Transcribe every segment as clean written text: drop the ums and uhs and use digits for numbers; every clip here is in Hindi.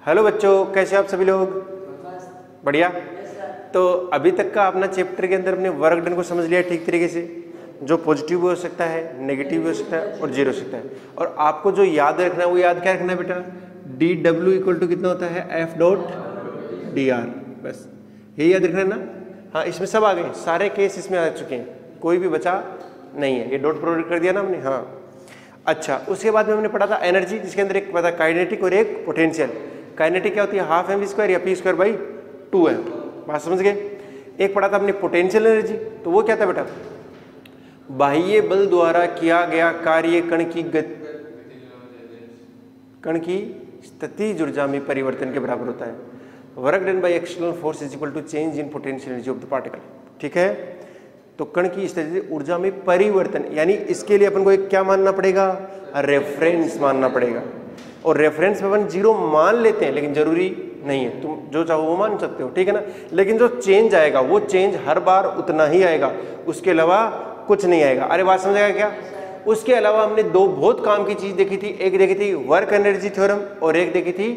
हेलो बच्चों, कैसे आप सभी लोग? बढ़िया। तो अभी तक का अपना चैप्टर के अंदर अपने वर्क डन को समझ लिया ठीक तरीके से, जो पॉजिटिव भी हो सकता है, नेगेटिव भी हो सकता है और जीरो हो सकता है। और आपको जो याद रखना है वो याद क्या रखना है बेटा? डी डब्ल्यू इक्वल टू कितना होता है? F dot D R. बस यही याद रखना है ना। हाँ, इसमें सब आ गए, सारे केस इसमें आ चुके हैं, कोई भी बचा नहीं है। ये डॉट प्रोवाइड कर दिया ना हमने। हाँ अच्छा, उसके बाद में हमने पढ़ा था एनर्जी, जिसके अंदर एक पता काइनेटिक और एक पोटेंशियल। काइनेटिक क्या होती है? हाफ एम वी स्क्वायर या पी स्क्वायर बाई 2m। बात समझ गए? एक पढ़ा था हमने पोटेंशियल एनर्जी, तो वो क्या था बेटा? बाह्य बल द्वारा किया गया कार्य कण की स्थितिज ऊर्जा में परिवर्तन के बराबर होता है। Work done by external force is equal to change in potential energy of the particle. ठीक है, तो कण की स्थितिज ऊर्जा में परिवर्तन, यानी इसके लिए अपन को एक क्या मानना पड़ेगा? रेफरेंस मानना पड़ेगा। और रेफरेंस में अपन 0 मान लेते हैं, लेकिन जरूरी नहीं है, तुम जो चाहो वो मान सकते हो, ठीक है ना। लेकिन जो चेंज आएगा वो चेंज हर बार उतना ही आएगा, उसके अलावा कुछ नहीं आएगा। अरे बात समझेगा क्या? उसके अलावा हमने दो बहुत काम की चीज देखी थी, एक देखी थी वर्क एनर्जी थ्योरम और एक देखी थी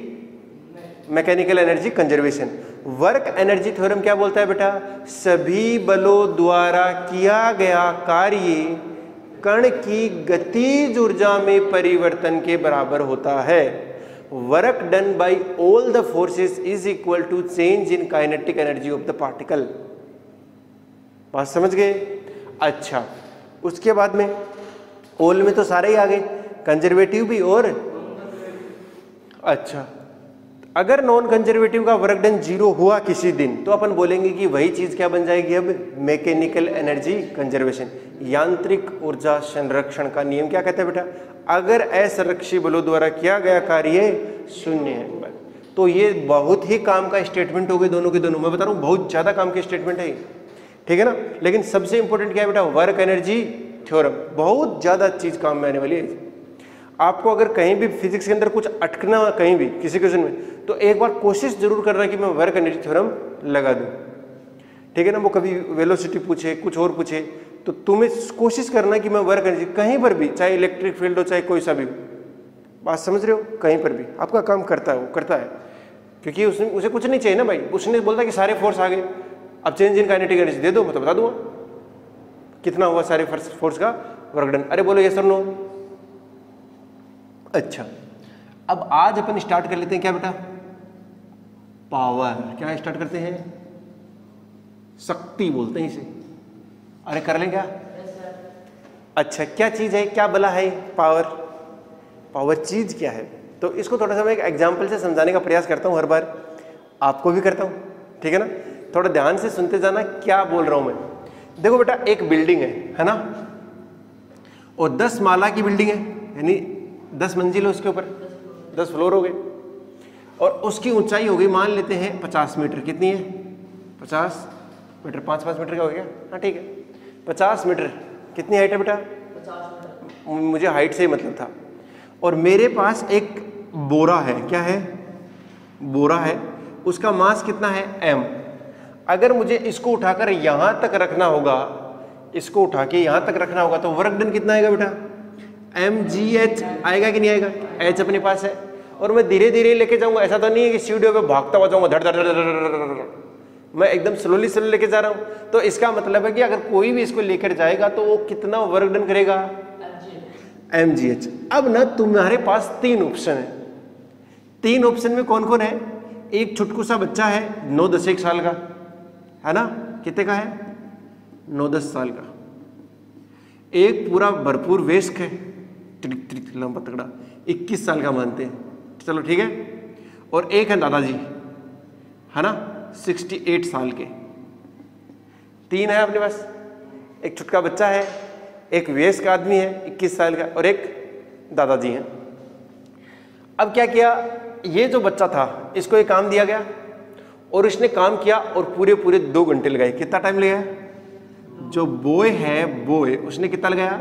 mechanical energy conservation. Work energy theorem क्या बोलता है बेटा? सभी बलों द्वारा किया गया कार्य कण की गतिज ऊर्जा में परिवर्तन के बराबर होता है। Work done by all the forces is equal to change in kinetic energy of the particle. बात समझ गए? अच्छा, उसके बाद में ऑल में तो सारे ही आ गए, कंजर्वेटिव भी और अच्छा, अगर नॉन कंजर्वेटिव का वर्क डन 0 हुआ किसी दिन, तो अपन बोलेंगे कि वही चीज क्या बन जाएगी अब? Mechanical energy conservation. यांत्रिक ऊर्जा संरक्षण का नियम क्या कहता है बेटा? अगर असंरक्षी बलों द्वारा किया गया कार्य 0 है, तो ये बहुत ही काम का स्टेटमेंट हो गए दोनों के दोनों। मैं बता रहा हूँ बहुत ज्यादा काम के स्टेटमेंट है, ठीक है ना। लेकिन सबसे इंपॉर्टेंट क्या है बेटा? Work energy theorem. बहुत ज्यादा चीज काम में आने वाली है। आपको अगर कहीं भी फिजिक्स के अंदर कुछ अटकना, कहीं भी किसी क्वेश्चन में, तो एक बार कोशिश जरूर करना कि मैं वर्क एनर्जी थ्योरम लगा दूं, ठीक है ना। वो कभी वेलोसिटी पूछे, कुछ और पूछे, तो तुम्हें कोशिश करना कि मैं वर्क एनर्जी कहीं पर भी, चाहे इलेक्ट्रिक फील्ड हो चाहे कोई सा भी हो, बात समझ रहे हो, कहीं पर भी आपका काम करता है, वो करता है। क्योंकि उसे कुछ नहीं चाहिए ना भाई, उसने बोलता कि सारे फोर्स आ गए, अब चेंज इन काइनेटिक एनर्जी दे दो, मैं तो बता दूंगा कितना हुआ सारे फोर्स का वर्क डन। अरे बोलो यस और नो। अच्छा, अब आज अपन स्टार्ट कर लेते हैं क्या बेटा? पावर। क्या स्टार्ट करते हैं? शक्ति बोलते हैं इसे। अरे कर लें क्या? अच्छा, क्या चीज है, क्या बला है पावर? पावर चीज क्या है? तो इसको थोड़ा सा मैं एक एग्जांपल से समझाने का प्रयास करता हूं, हर बार आपको भी करता हूं, ठीक है ना। थोड़ा ध्यान से सुनते जाना क्या बोल रहा हूं मैं। देखो बेटा, एक बिल्डिंग है ना, और 10 माला की बिल्डिंग है, यानी 10 मंजिल है, उसके ऊपर 10 फ्लोर हो गए, और उसकी ऊंचाई हो गई मान लेते हैं 50 मीटर। कितनी है? 50 मीटर। 5-5 मीटर का हो गया, हाँ ठीक है, 50 मीटर। कितनी हाइट है बेटा? 50 मीटर। मुझे हाइट से ही मतलब था। और मेरे पास एक बोरा है, क्या है? बोरा है, उसका मास कितना है? m। अगर मुझे इसको उठाकर यहां तक रखना होगा, इसको उठा के यहां तक रखना होगा, तो वर्क डन कितना आएगा बेटा? mgh आएगा कि नहीं आएगा? h अपने पास है, और मैं धीरे धीरे लेके जाऊंगा। ऐसा तो नहीं है कि सीढ़ियों पे भागता हुआ जाऊंगा, धड़ धड़ धड़ धड़, मैं एकदम स्लोली स्लो लेके जा रहा हूं। तो इसका मतलब है कि अगर कोई भी इसको लेकर जाएगा तो वो कितना वर्क डन करेगा? mgh। अब ना तुम्हारे पास 3 ऑप्शन है। 3 ऑप्शन में कौन कौन है? एक छुटकू सा बच्चा है 9-10 साल का, है ना, कितने का है? 9-10 साल का। एक पूरा भरपूर वयस्क है, लंबा तगड़ा, 21 साल का मानते हैं, चलो ठीक है। और एक है दादाजी, है ना, 68 साल के। 3 है अपने पास, एक छुटका बच्चा है, एक वयस्क आदमी है 21 साल का, और एक दादाजी हैं। अब क्या किया, ये जो बच्चा था इसको एक काम दिया गया, और इसने काम किया और पूरे 2 घंटे लगाए। कितना टाइम लगाया? जो बॉय है, बॉय, उसने कितना लगाया?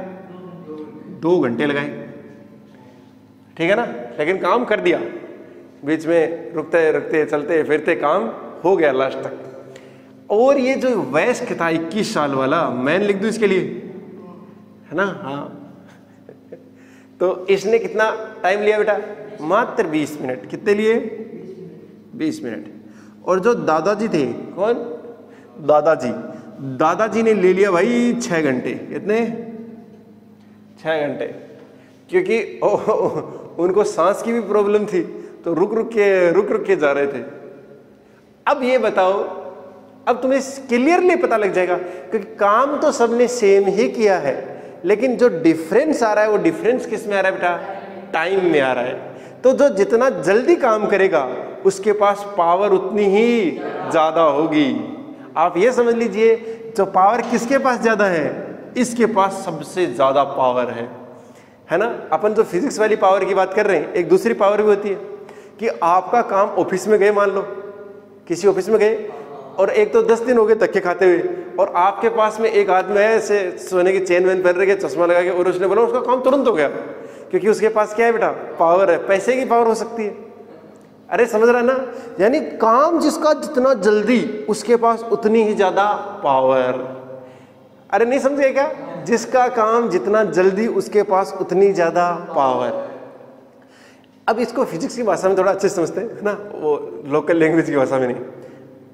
2 घंटे लगाए, ठीक है ना। लेकिन काम कर दिया, बीच में रुकते रुकते चलते फिरते काम हो गया लास्ट तक। और ये जो वयस्क था 21 साल वाला, मैन लिख दूं इसके लिए, है ना, हाँ, तो इसने कितना टाइम लिया बेटा? मात्र 20 मिनट। कितने लिए? 20 मिनट। और जो दादाजी थे, कौन? दादाजी, दादाजी ने ले लिया भाई 6 घंटे। कितने? 6 घंटे, क्योंकि उनको सांस की भी प्रॉब्लम थी, तो रुक रुक के जा रहे थे। अब ये बताओ, अब तुम्हें क्लियरली पता लग जाएगा, क्योंकि काम तो सबने सेम ही किया है, लेकिन जो डिफरेंस आ रहा है वो डिफरेंस किस में आ रहा है बेटा? टाइम में आ रहा है। तो जो जितना जल्दी काम करेगा उसके पास पावर उतनी ही ज्यादा होगी। आप ये समझ लीजिए, जो पावर किसके पास ज्यादा है? इसके पास सबसे ज्यादा पावर है ना। अपन जो फिजिक्स वाली पावर की बात कर रहे हैं, एक दूसरी पावर भी होती है कि आपका काम ऑफिस में गए, मान लो किसी ऑफिस में गए और एक तो 10 दिन हो गए धक्के खाते हुए, और आपके पास में एक आदमी है ऐसे सोने की चेन वेन पहन रखे, चश्मा लगा के, और उसने बोला उसका काम तुरंत हो गया, क्योंकि उसके पास क्या है बेटा? पावर है। पैसे की पावर हो सकती है। अरे समझ रहा है ना? यानी काम जिसका जितना जल्दी उसके पास उतनी ही ज्यादा पावर। अरे नहीं समझे क्या? जिसका काम जितना जल्दी उसके पास उतनी ज्यादा पावर। अब इसको फिजिक्स की भाषा में थोड़ा अच्छे से समझते हैं ना, वो लोकल लैंग्वेज की भाषा में नहीं।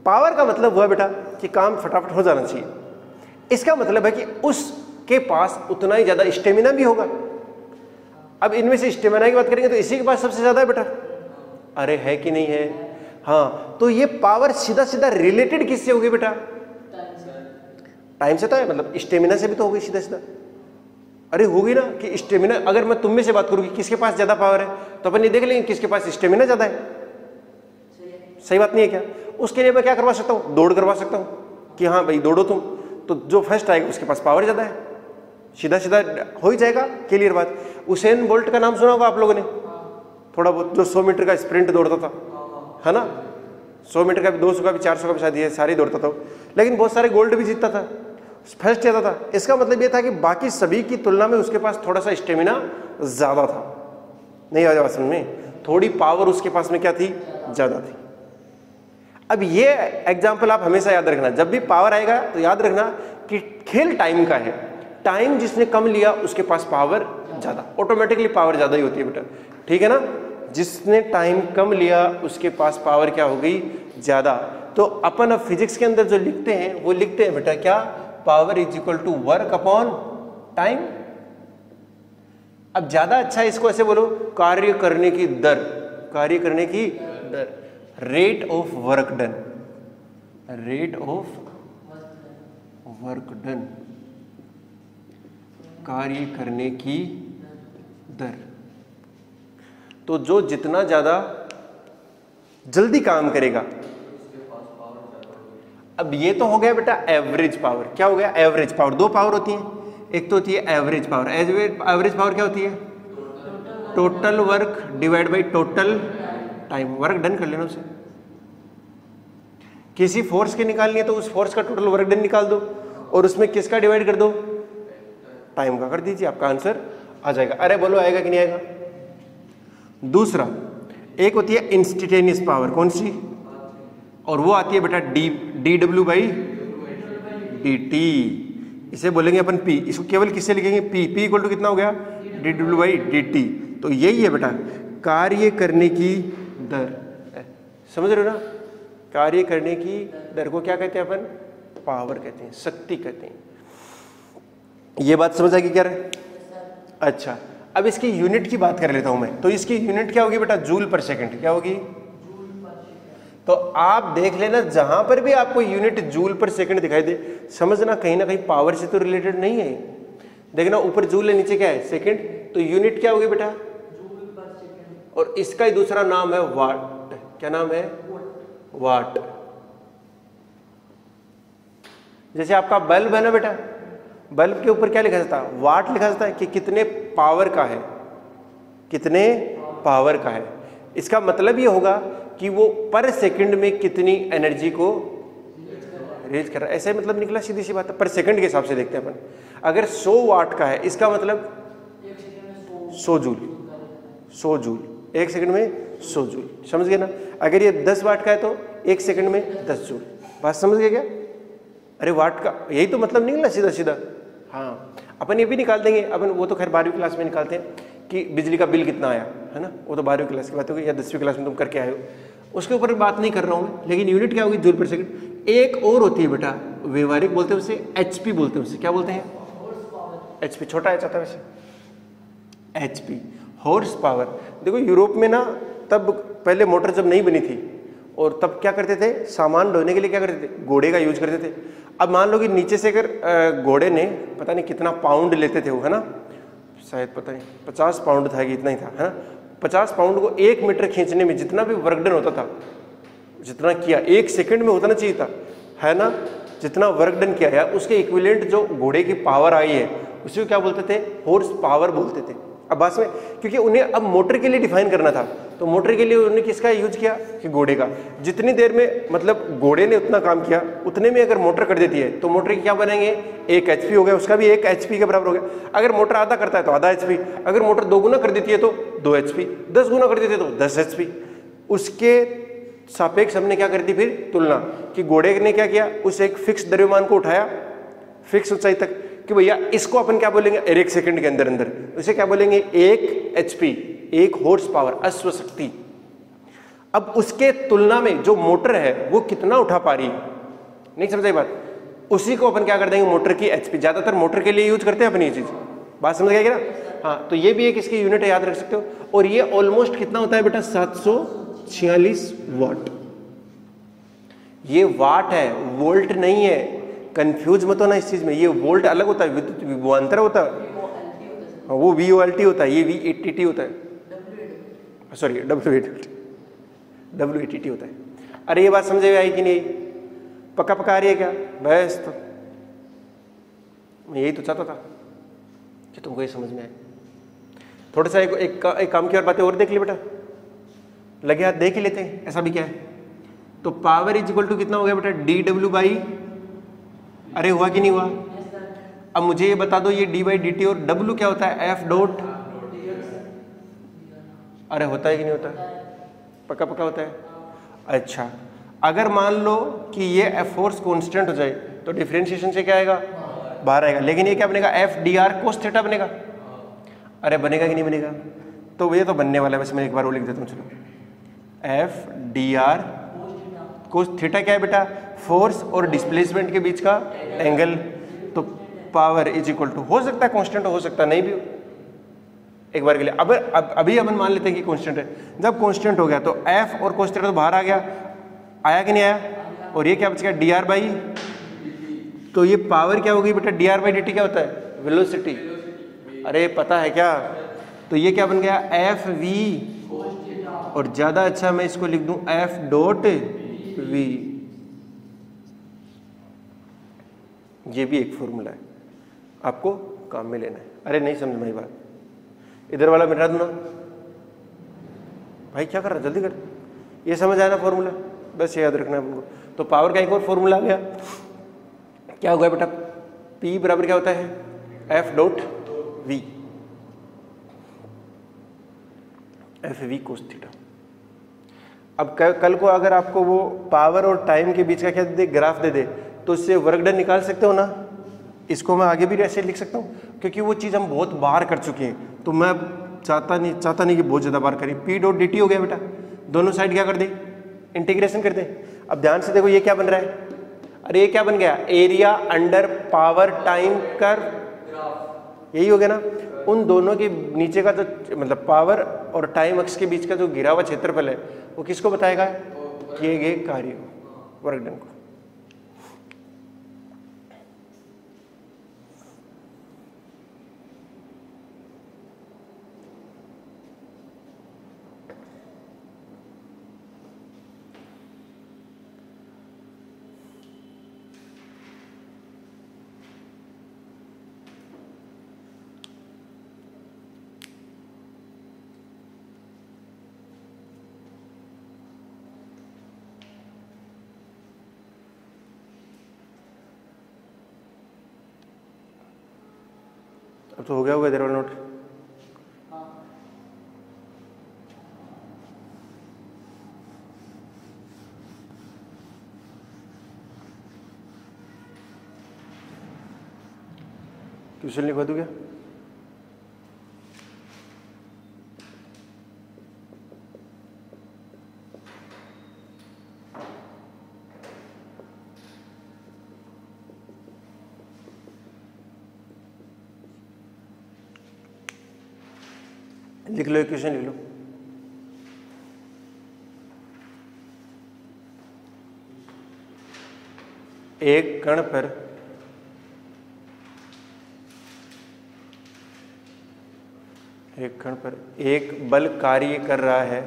पावर का मतलब हुआ बेटा कि काम फटाफट हो जाना चाहिए। इसका मतलब है कि उसके पास उतना ही ज्यादा स्टेमिना भी होगा। अब इनमें से स्टेमिना की बात करेंगे तो इसी के पास सबसे ज्यादा है बेटा। अरे है कि नहीं है? हाँ, तो ये पावर सीधा सीधा रिलेटेड किससे होगी बेटा? टाइम से तो है, मतलब स्टेमिना से भी तो होगी सीधा सीधा। अरे होगी ना कि स्टेमिना, अगर मैं तुम में से बात करूँ कि किसके पास ज्यादा पावर है, तो अपन ये देख लेंगे किसके पास स्टेमिना ज्यादा है। सही बात नहीं है क्या? उसके लिए मैं क्या करवा सकता हूँ? दौड़ करवा सकता हूँ कि हाँ भाई दौड़ो तुम, तो जो फर्स्ट आएगा उसके पास पावर ज्यादा है, सीधा सीधा हो ही जाएगा। क्लियर बात। उसेन बोल्ट का नाम सुना होगा आप लोगों ने थोड़ा बहुत, जो 100 मीटर का स्प्रिंट दौड़ता था, है ना। 100 मीटर का भी, 200 का भी, 400 का भी, शायद ये सारे दौड़ता था, लेकिन बहुत सारे गोल्ड भी जीतता था, फर्स्ट जाता था। इसका मतलब ये था कि बाकी सभी की तुलना में उसके पास थोड़ा सा स्टेमिना ज्यादा था। नहीं आ जाएगा समझ में? थोड़ी पावर उसके पास में क्या थी? ज्यादा थी। अब ये एग्जाम्पल आप हमेशा याद रखना, जब भी पावर आएगा तो याद रखना कि खेल टाइम का है। टाइम जिसने कम लिया उसके पास पावर ज्यादा, ऑटोमेटिकली पावर ज्यादा ही होती है बेटा, ठीक है ना। जिसने टाइम कम लिया उसके पास पावर क्या हो गई? ज्यादा। तो अपन अब फिजिक्स के अंदर जो लिखते हैं वो लिखते हैं बेटा क्या? Power is equal to work upon time. अब ज्यादा अच्छा इसको ऐसे बोलो, कार्य करने की दर, कार्य करने की दर, rate of work done, rate of work done, कार्य करने की दर। तो जो जितना ज्यादा जल्दी काम करेगा, अब ये तो हो गया बेटा एवरेज पावर। क्या हो गया? Average power. दो पावर होती है, एक तो होती है एवरेज पावर। एवरेज पावर क्या होती है? Total work divide by total time. Work done कर लेना उसे। किसी फोर्स के निकालनी है तो उस फोर्स का टोटल वर्क डन निकाल दो और उसमें किसका डिवाइड कर दो? टाइम का कर दीजिए, आपका आंसर आ जाएगा। अरे बोलो आएगा कि नहीं आएगा? दूसरा, एक होती है इंस्टेंटेनियस पावर। कौन सी? और वो आती है बेटा D W by D T. इसे बोलेंगे अपन पी। इसको केवल किससे लिखेंगे? पी। पी इक्वल टू कितना हो गया? D W by D T. तो यही है बेटा कार्य करने की दर। समझ रहे हो ना? कार्य करने की दर को क्या कहते हैं अपन? पावर कहते हैं, शक्ति कहते हैं। ये बात समझ आएगी क्या रे? अच्छा, अब इसकी यूनिट की बात कर लेता हूं मैं। तो इसकी यूनिट क्या होगी बेटा? जूल पर सेकंड। क्या होगी? तो आप देख लेना, जहां पर भी आपको यूनिट जूल पर सेकंड दिखाई दे, समझना कहीं ना कहीं पावर से तो रिलेटेड नहीं है। देखना ऊपर जूल है, नीचे क्या है? सेकंड। तो यूनिट क्या होगी बेटा? जूल पर सेकंड। और इसका ही दूसरा नाम है वाट। क्या नाम है? वाट। जैसे आपका बल्ब है ना बेटा, बल्ब के ऊपर क्या लिखा जाता है? वाट लिखा जाता है कि कितने पावर का है, कितने पावर का है। इसका मतलब ये होगा कि वो पर सेकंड में कितनी एनर्जी को रेज कर रहा है। ऐसे मतलब निकला, सीधी सी बात है। पर सेकंड के हिसाब से देखते हैं अपन। अगर 100 वाट का है, इसका मतलब 100 जूल, 100 जूल, एक सेकंड में 100 जूल। समझ गए ना? अगर ये 10 वाट का है तो एक सेकंड में 10 जूल। बात समझ गए क्या? अरे वाट का यही तो मतलब निकला सीधा सीधा। हाँ, अपन ये भी निकाल देंगे। अपन वो तो खैर 12वीं क्लास में निकालते हैं कि बिजली का बिल कितना आया, है ना। वो तो 12वीं क्लास की बात होगी, या 10वीं क्लास में तुम करके आए हो। उसके ऊपर बात नहीं कर रहा हूँ, लेकिन यूनिट क्या होगी, जूल पर सेकंड। एक और होती है बेटा, व्यवहारिक बोलते हैं उसे एचपी बोलते हैं, उसे क्या बोलते हैं, एचपी, छोटा एच आता है वैसे, एचपी, हॉर्स पावर। देखो यूरोप में ना तब पहले मोटर जब नहीं बनी थी, और तब क्या करते थे, सामान ढोने के लिए क्या करते थे, घोड़े का यूज करते थे। अब मान लो कि नीचे से अगर घोड़े ने पता नहीं कितना पाउंड लेते थे वो, है ना, शायद पता नहीं 50 पाउंड था कि इतना ही था, है ना, 50 पाउंड को 1 मीटर खींचने में जितना भी वर्क डन होता था, जितना किया 1 सेकंड में उतना चाहिए था, है ना, जितना वर्क डन किया है उसके इक्विवेलेंट जो घोड़े की पावर आई है उसी को क्या बोलते थे, हॉर्स पावर बोलते थे। अब बात में, क्योंकि उन्हें अब मोटर के लिए डिफाइन करना था, तो मोटर के लिए उन्होंने किसका यूज किया कि घोड़े का। जितनी देर में मतलब घोड़े ने उतना काम किया, उतने में अगर मोटर कर देती है तो मोटर की क्या बनेंगे, 1 HP हो गया, उसका भी 1 HP के बराबर हो गया। अगर मोटर आधा करता है तो आधा HP, अगर मोटर 2 गुना कर देती है तो 2 HP, 10 गुना कर देती है तो 10 HP। उसके सापेक्ष हमने क्या कर दी फिर तुलना, कि घोड़े ने क्या किया, उस एक फिक्स द्रव्यमान को उठाया फिक्स ऊंचाई तक, कि भैया इसको अपन क्या बोलेंगे, 1 सेकंड के अंदर अंदर उसे क्या बोलेंगे, 1 HP, 1 हॉर्स पावर, अश्व शक्ति। अब उसके तुलना में जो मोटर है वो कितना उठा पा रही है, नहीं समझ आई बात, उसी को अपन क्या कर देंगे, मोटर की HP। ज्यादातर मोटर के लिए यूज करते हैं अपन ये चीज, बात समझ गए ना। हाँ, तो ये भी एक इसकी यूनिट है, याद रख सकते हो। और ये ऑलमोस्ट कितना होता है बेटा, 746 वाट। ये वाट है, वोल्ट नहीं है, कंफ्यूज मत होना इस चीज में। ये वोल्ट अलग होता है, विद्युत विभवांतर होता है, वो VOLT होता है, ये VATT होता है, सॉरी WATT होता है। अरे ये बात समझे आई कि नहीं, पक्का पक्का आ रही है क्या, बस तो मैं यही तो चाहता था कि तुमको ये समझ में आए। थोड़ा सा एक काम की और बातें और देख ली बेटा, लगे हाथ देख ही लेते हैं, ऐसा भी क्या है। तो पावर इज इक्वल टू कितना हो गया बेटा, dW बाई, अरे हुआ कि नहीं हुआ। अब मुझे ये बता दो, ये d/dt और W क्या होता है, F डॉट, अरे होता है कि नहीं होता, पक्का पक्का होता है। अच्छा, अगर मान लो कि ये F फोर्स कांस्टेंट हो जाए तो डिफरेंशिएशन से क्या आएगा, बाहर आएगा, लेकिन ये क्या बनेगा, F dr cos थीटा बनेगा। अरे बनेगा कि नहीं बनेगा, तो ये तो बनने वाला है, बस मैं एक बार वो लिख देता हूँ, चलो, F dr cos थीटा क्या है बेटा, फोर्स और डिस्प्लेसमेंट के बीच का एंगल। तो पावर इज इक्वल टू, हो सकता है कांस्टेंट, हो सकता है नहीं भी हो, एक बार के लिए। अब अभी अपन मान लेते हैं कि कांस्टेंट है। जब कांस्टेंट हो गया तो F और cos थीटा तो बाहर आ गया, आया कि नहीं आया, और ये क्या बच गया, dr बाई, तो ये पावर क्या होगी बेटा, dr बाई dt क्या होता है, वेलोसिटी। अरे पता है क्या, तो ये क्या बन गया, FV, और ज्यादा अच्छा मैं इसको लिख दूं F डॉट V। ये भी एक फॉर्मूला है, आपको काम में लेना है। अरे नहीं समझ में बात, इधर वाला मिटा दो ना भाई, क्या कर रहा है, जल्दी कर, ये समझ आया ना फॉर्मूला, बस याद रखना है आपको। तो पावर का एक और फॉर्मूला आ गया, क्या हो गया बेटा, P बराबर क्या होता है, F dot V, FV cos theta. अब कल को अगर आपको वो पावर और टाइम के बीच का क्या दे, ग्राफ दे दे, तो उससे वर्क डन निकाल सकते हो ना। इसको मैं आगे भी ऐसे लिख सकता हूँ, क्योंकि वो चीज़ हम बहुत बार कर चुके हैं, तो मैं चाहता नहीं कि बहुत ज़्यादा बार करें। P डॉट dt हो गया बेटा, दोनों साइड क्या कर दे, इंटीग्रेशन कर दे। अब ध्यान से देखो ये क्या बन रहा है, अरे ये क्या बन गया, area under power time curve, यही हो गया ना। उन दोनों के नीचे का जो मतलब पावर और टाइम अक्ष के बीच का जो घिरा हुआ क्षेत्रफल है वो किसको बताएगा, किए गए कार्य को, वर्क डन को। अब तो हो गया होगा इधर वाला नोट। क्वेश्चन लिखवा दूं क्या, लिख लो, इक्वेशन लिख लो। एक कण पर एक बल कार्य कर रहा है,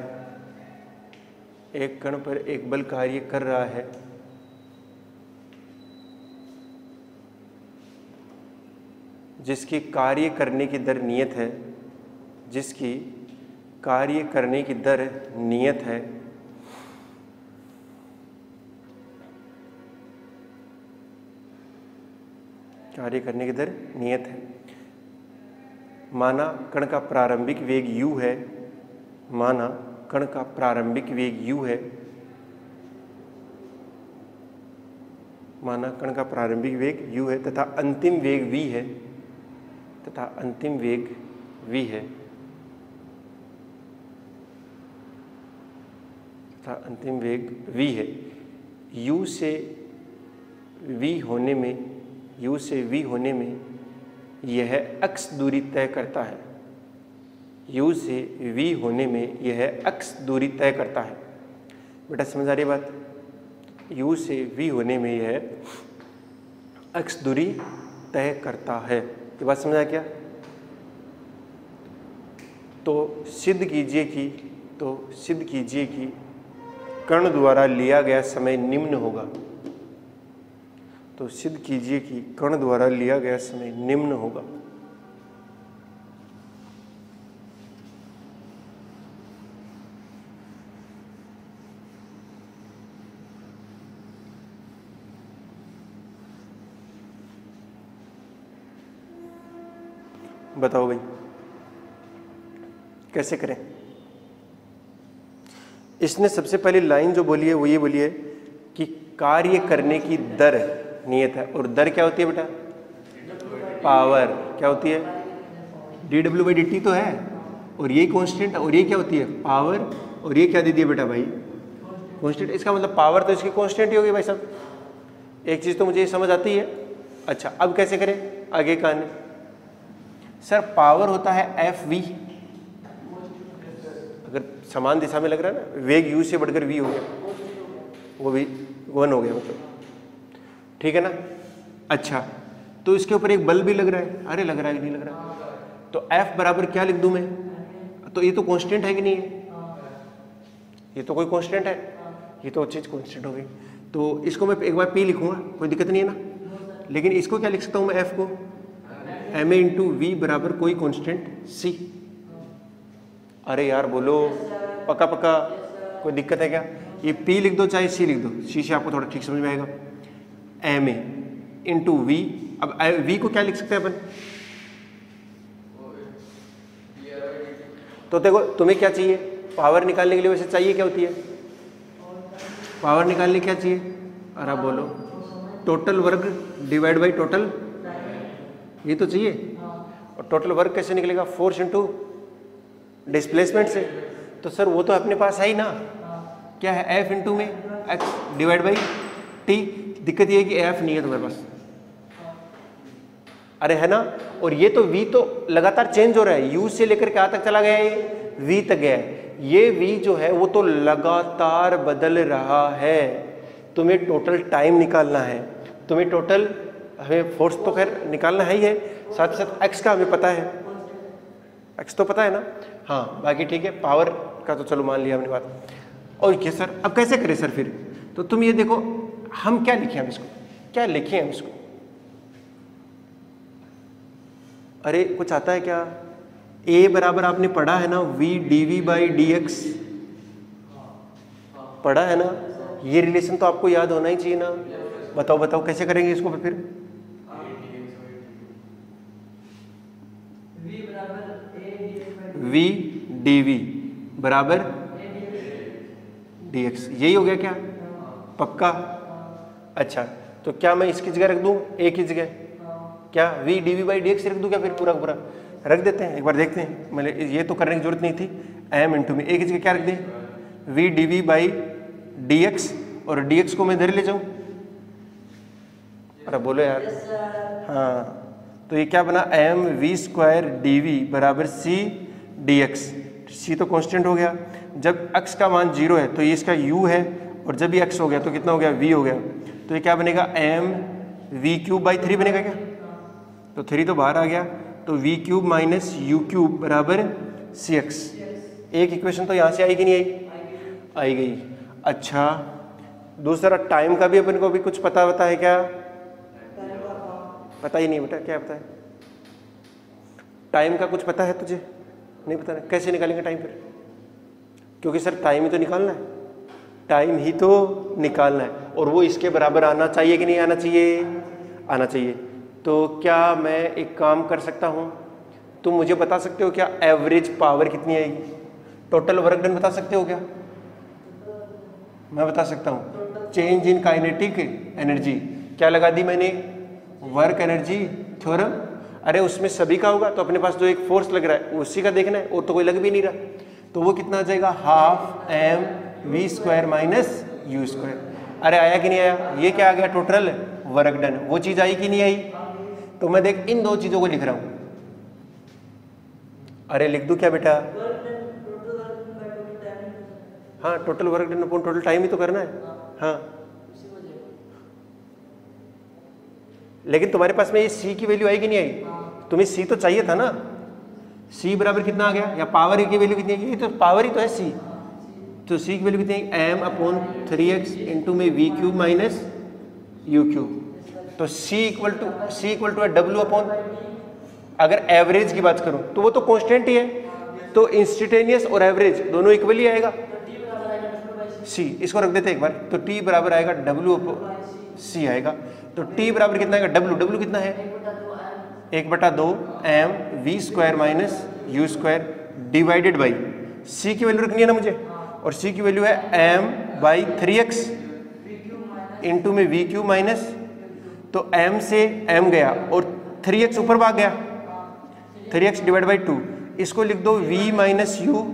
एक कण पर एक बल कार्य कर रहा है जिसकी कार्य करने की दर नियत है, जिसकी कार्य करने की दर नियत है, कार्य करने की दर नियत है। माना कण का प्रारंभिक वेग u है, माना कण का प्रारंभिक वेग u है, माना कण का प्रारंभिक वेग u है तथा अंतिम वेग v है, तथा अंतिम वेग v है, तथा अंतिम वेग v है। u से v होने में, u से v होने में यह x दूरी तय करता है, u से v होने में यह x दूरी तय करता है। बेटा समझ आ रही बात? u से v होने में यह x दूरी तय करता है। ये बात समझ आ क्या? तो सिद्ध कीजिए कि कण द्वारा लिया गया समय निम्न होगा। तो सिद्ध कीजिए कि कण द्वारा लिया गया समय निम्न होगा। बताओ भाई कैसे करें? इसने सबसे पहली लाइन जो बोली है वो ये बोली है कि कार्य करने की दर नियत है। और दर क्या होती है बेटा? पावर। क्या होती है? dw/dt तो है, और ये कांस्टेंट, और ये क्या होती है? पावर। और ये क्या दे दिया बेटा भाई? कांस्टेंट। इसका मतलब पावर तो इसकी कांस्टेंट ही होगी भाई साहब। एक चीज तो मुझे समझ आती है। अच्छा अब कैसे करें आगे कहानी? सर पावर होता है FV। अगर समान दिशा में लग रहा है ना, वेग u से बढ़कर v हो गया, वो भी 1 हो गया मतलब, ठीक है ना? अच्छा तो इसके ऊपर एक बल भी लग रहा है। अरे लग रहा है कि नहीं लग रहा? तो F बराबर क्या लिख दूं मैं? तो ये तो कांस्टेंट है कि नहीं है? ये तो कोई कांस्टेंट है, ये तो चीज कांस्टेंट हो गई। तो इसको मैं एक बार P लिखूंगा, कोई दिक्कत नहीं है ना। लेकिन इसको क्या लिख सकता हूं मैं? F को ma इंटू वी बराबर कोई कांस्टेंट C। अरे यार बोलो, पक्का पक्का? कोई दिक्कत है क्या? ये P लिख दो चाहे C लिख दो, C से आपको थोड़ा ठीक समझ में आएगा। ma into V. अब v को क्या लिख सकते हैं अपन? तो देखो तुम्हें क्या चाहिए पावर निकालने के लिए? वैसे चाहिए क्या होती है पावर निकालने? क्या चाहिए? अरे बोलो, टोटल वर्ग डिवाइड बाई टोटल, ये तो चाहिए। और टोटल वर्ग कैसे निकलेगा? फोर्स इंटू डिस्प्लेसमेंट से। तो सर वो तो अपने पास है ही ना। क्या है? F इंटू में x डिवाइड बाई t। दिक्कत ये है कि F नहीं है तुम्हारे पास। अरे है ना? और ये तो v तो लगातार चेंज हो रहा है, u से लेकर कहाँ तक चला गया? ये v तक गया है। ये v जो है वो तो लगातार बदल रहा है। तुम्हें टोटल टाइम निकालना है, तुम्हें टोटल, हमें फोर्स तो खैर निकालना है ही है, साथ साथ x का हमें पता है, x तो पता है ना। हाँ बाकी ठीक है, पावर का तो चलो मान लिया हमने बात। और क्या सर अब कैसे करें सर फिर? तो तुम ये देखो हम क्या लिखे, हम इसको क्या लिखे हम इसको? अरे कुछ आता है क्या? a बराबर आपने पढ़ा है ना v dv/dx, पढ़ा है ना? ये रिलेशन तो आपको याद होना ही चाहिए ना। बताओ बताओ कैसे करेंगे इसको फिर? v dv बराबर dx, यही हो गया क्या? पक्का? अच्छा तो क्या मैं इसकी जगह रख दूं a की जगह? क्या v dv/dx रख दूं क्या? फिर पूरा पूरा रख देते हैं, एक बार देखते हैं। मतलब ये तो करने की जरूरत नहीं थी। m इंटू में a की जगह क्या रख दें? v dv/dx, और dx को मैं इधर ले जाऊं। अरे बोलो यार। हाँ तो ये क्या बना? m v² dv बराबर c dx। c तो कांस्टेंट हो गया, जब x का मान 0 है तो ये इसका u है, और जब ये x हो गया तो कितना हो गया, v हो गया। तो ये क्या बनेगा, m v क्यूब बाई 3 बनेगा क्या, तो 3 तो बाहर आ गया, तो v cube minus u cube बराबर cx। एक इक्वेशन तो यहाँ से आई कि नहीं आई, आई गई। अच्छा दूसरा टाइम का भी अपन को भी कुछ पता है क्या, पता ही नहीं बेटा, क्या पता है टाइम का, कुछ पता है तुझे, नहीं पता है, कैसे निकालेंगे टाइम फिर, क्योंकि सर टाइम ही तो निकालना है, टाइम ही तो निकालना है, और वो इसके बराबर आना चाहिए कि नहीं आना चाहिए, आना चाहिए। तो क्या मैं एक काम कर सकता हूँ, तुम मुझे बता सकते हो क्या एवरेज पावर कितनी आएगी, टोटल वर्क डन बता सकते हो क्या, मैं बता सकता हूँ, चेंज इन काइनेटिक एनर्जी, क्या लगा दी मैंने, वर्क एनर्जी थ्योरम। अरे उसमें सभी का होगा, तो अपने पास जो एक फोर्स लग रहा है उसी का देखना है, और तो कोई लग भी नहीं रहा, तो वो कितना आ जाएगा, half M V square minus U square. अरे आया कि नहीं आया, ये क्या आ गया, टोटल वर्क डन, वो चीज आई कि नहीं आई। तो मैं देख इन दो चीजों को लिख रहा हूं, अरे लिख दूं क्या बेटा, हाँ total work done upon total time ही तो करना है, हाँ लेकिन तुम्हारे पास में ये c की वैल्यू आई कि नहीं आई, तुम्हें c तो चाहिए था ना, c बराबर कितना आ गया, या पावर की वैल्यू कितनी है, तो पावर ही तो है c, तो c की वैल्यू कितनी है, m अपॉन 3x इंटू में v cube minus u cube. तो c इक्वल टू है w अपॉन, अगर एवरेज की बात करूं तो वो तो कांस्टेंट ही है, तो इंस्टेंटेनियस और एवरेज दोनों इक्वल ही आएगा, c इसको रख देते एक बार, तो t बराबर आएगा w अपॉन c आएगा, तो t बराबर कितना आएगा, w कितना है 1/2 m v square minus U square divided by c की वैल्यू रखनी है ना मुझे, और c की वैल्यू है m बाई 3x इंटू में v क्यूब माइनस, तो m से m गया और 3x ऊपर भाग गया, 3x डिवाइड बाई 2, इसको लिख दो v minus U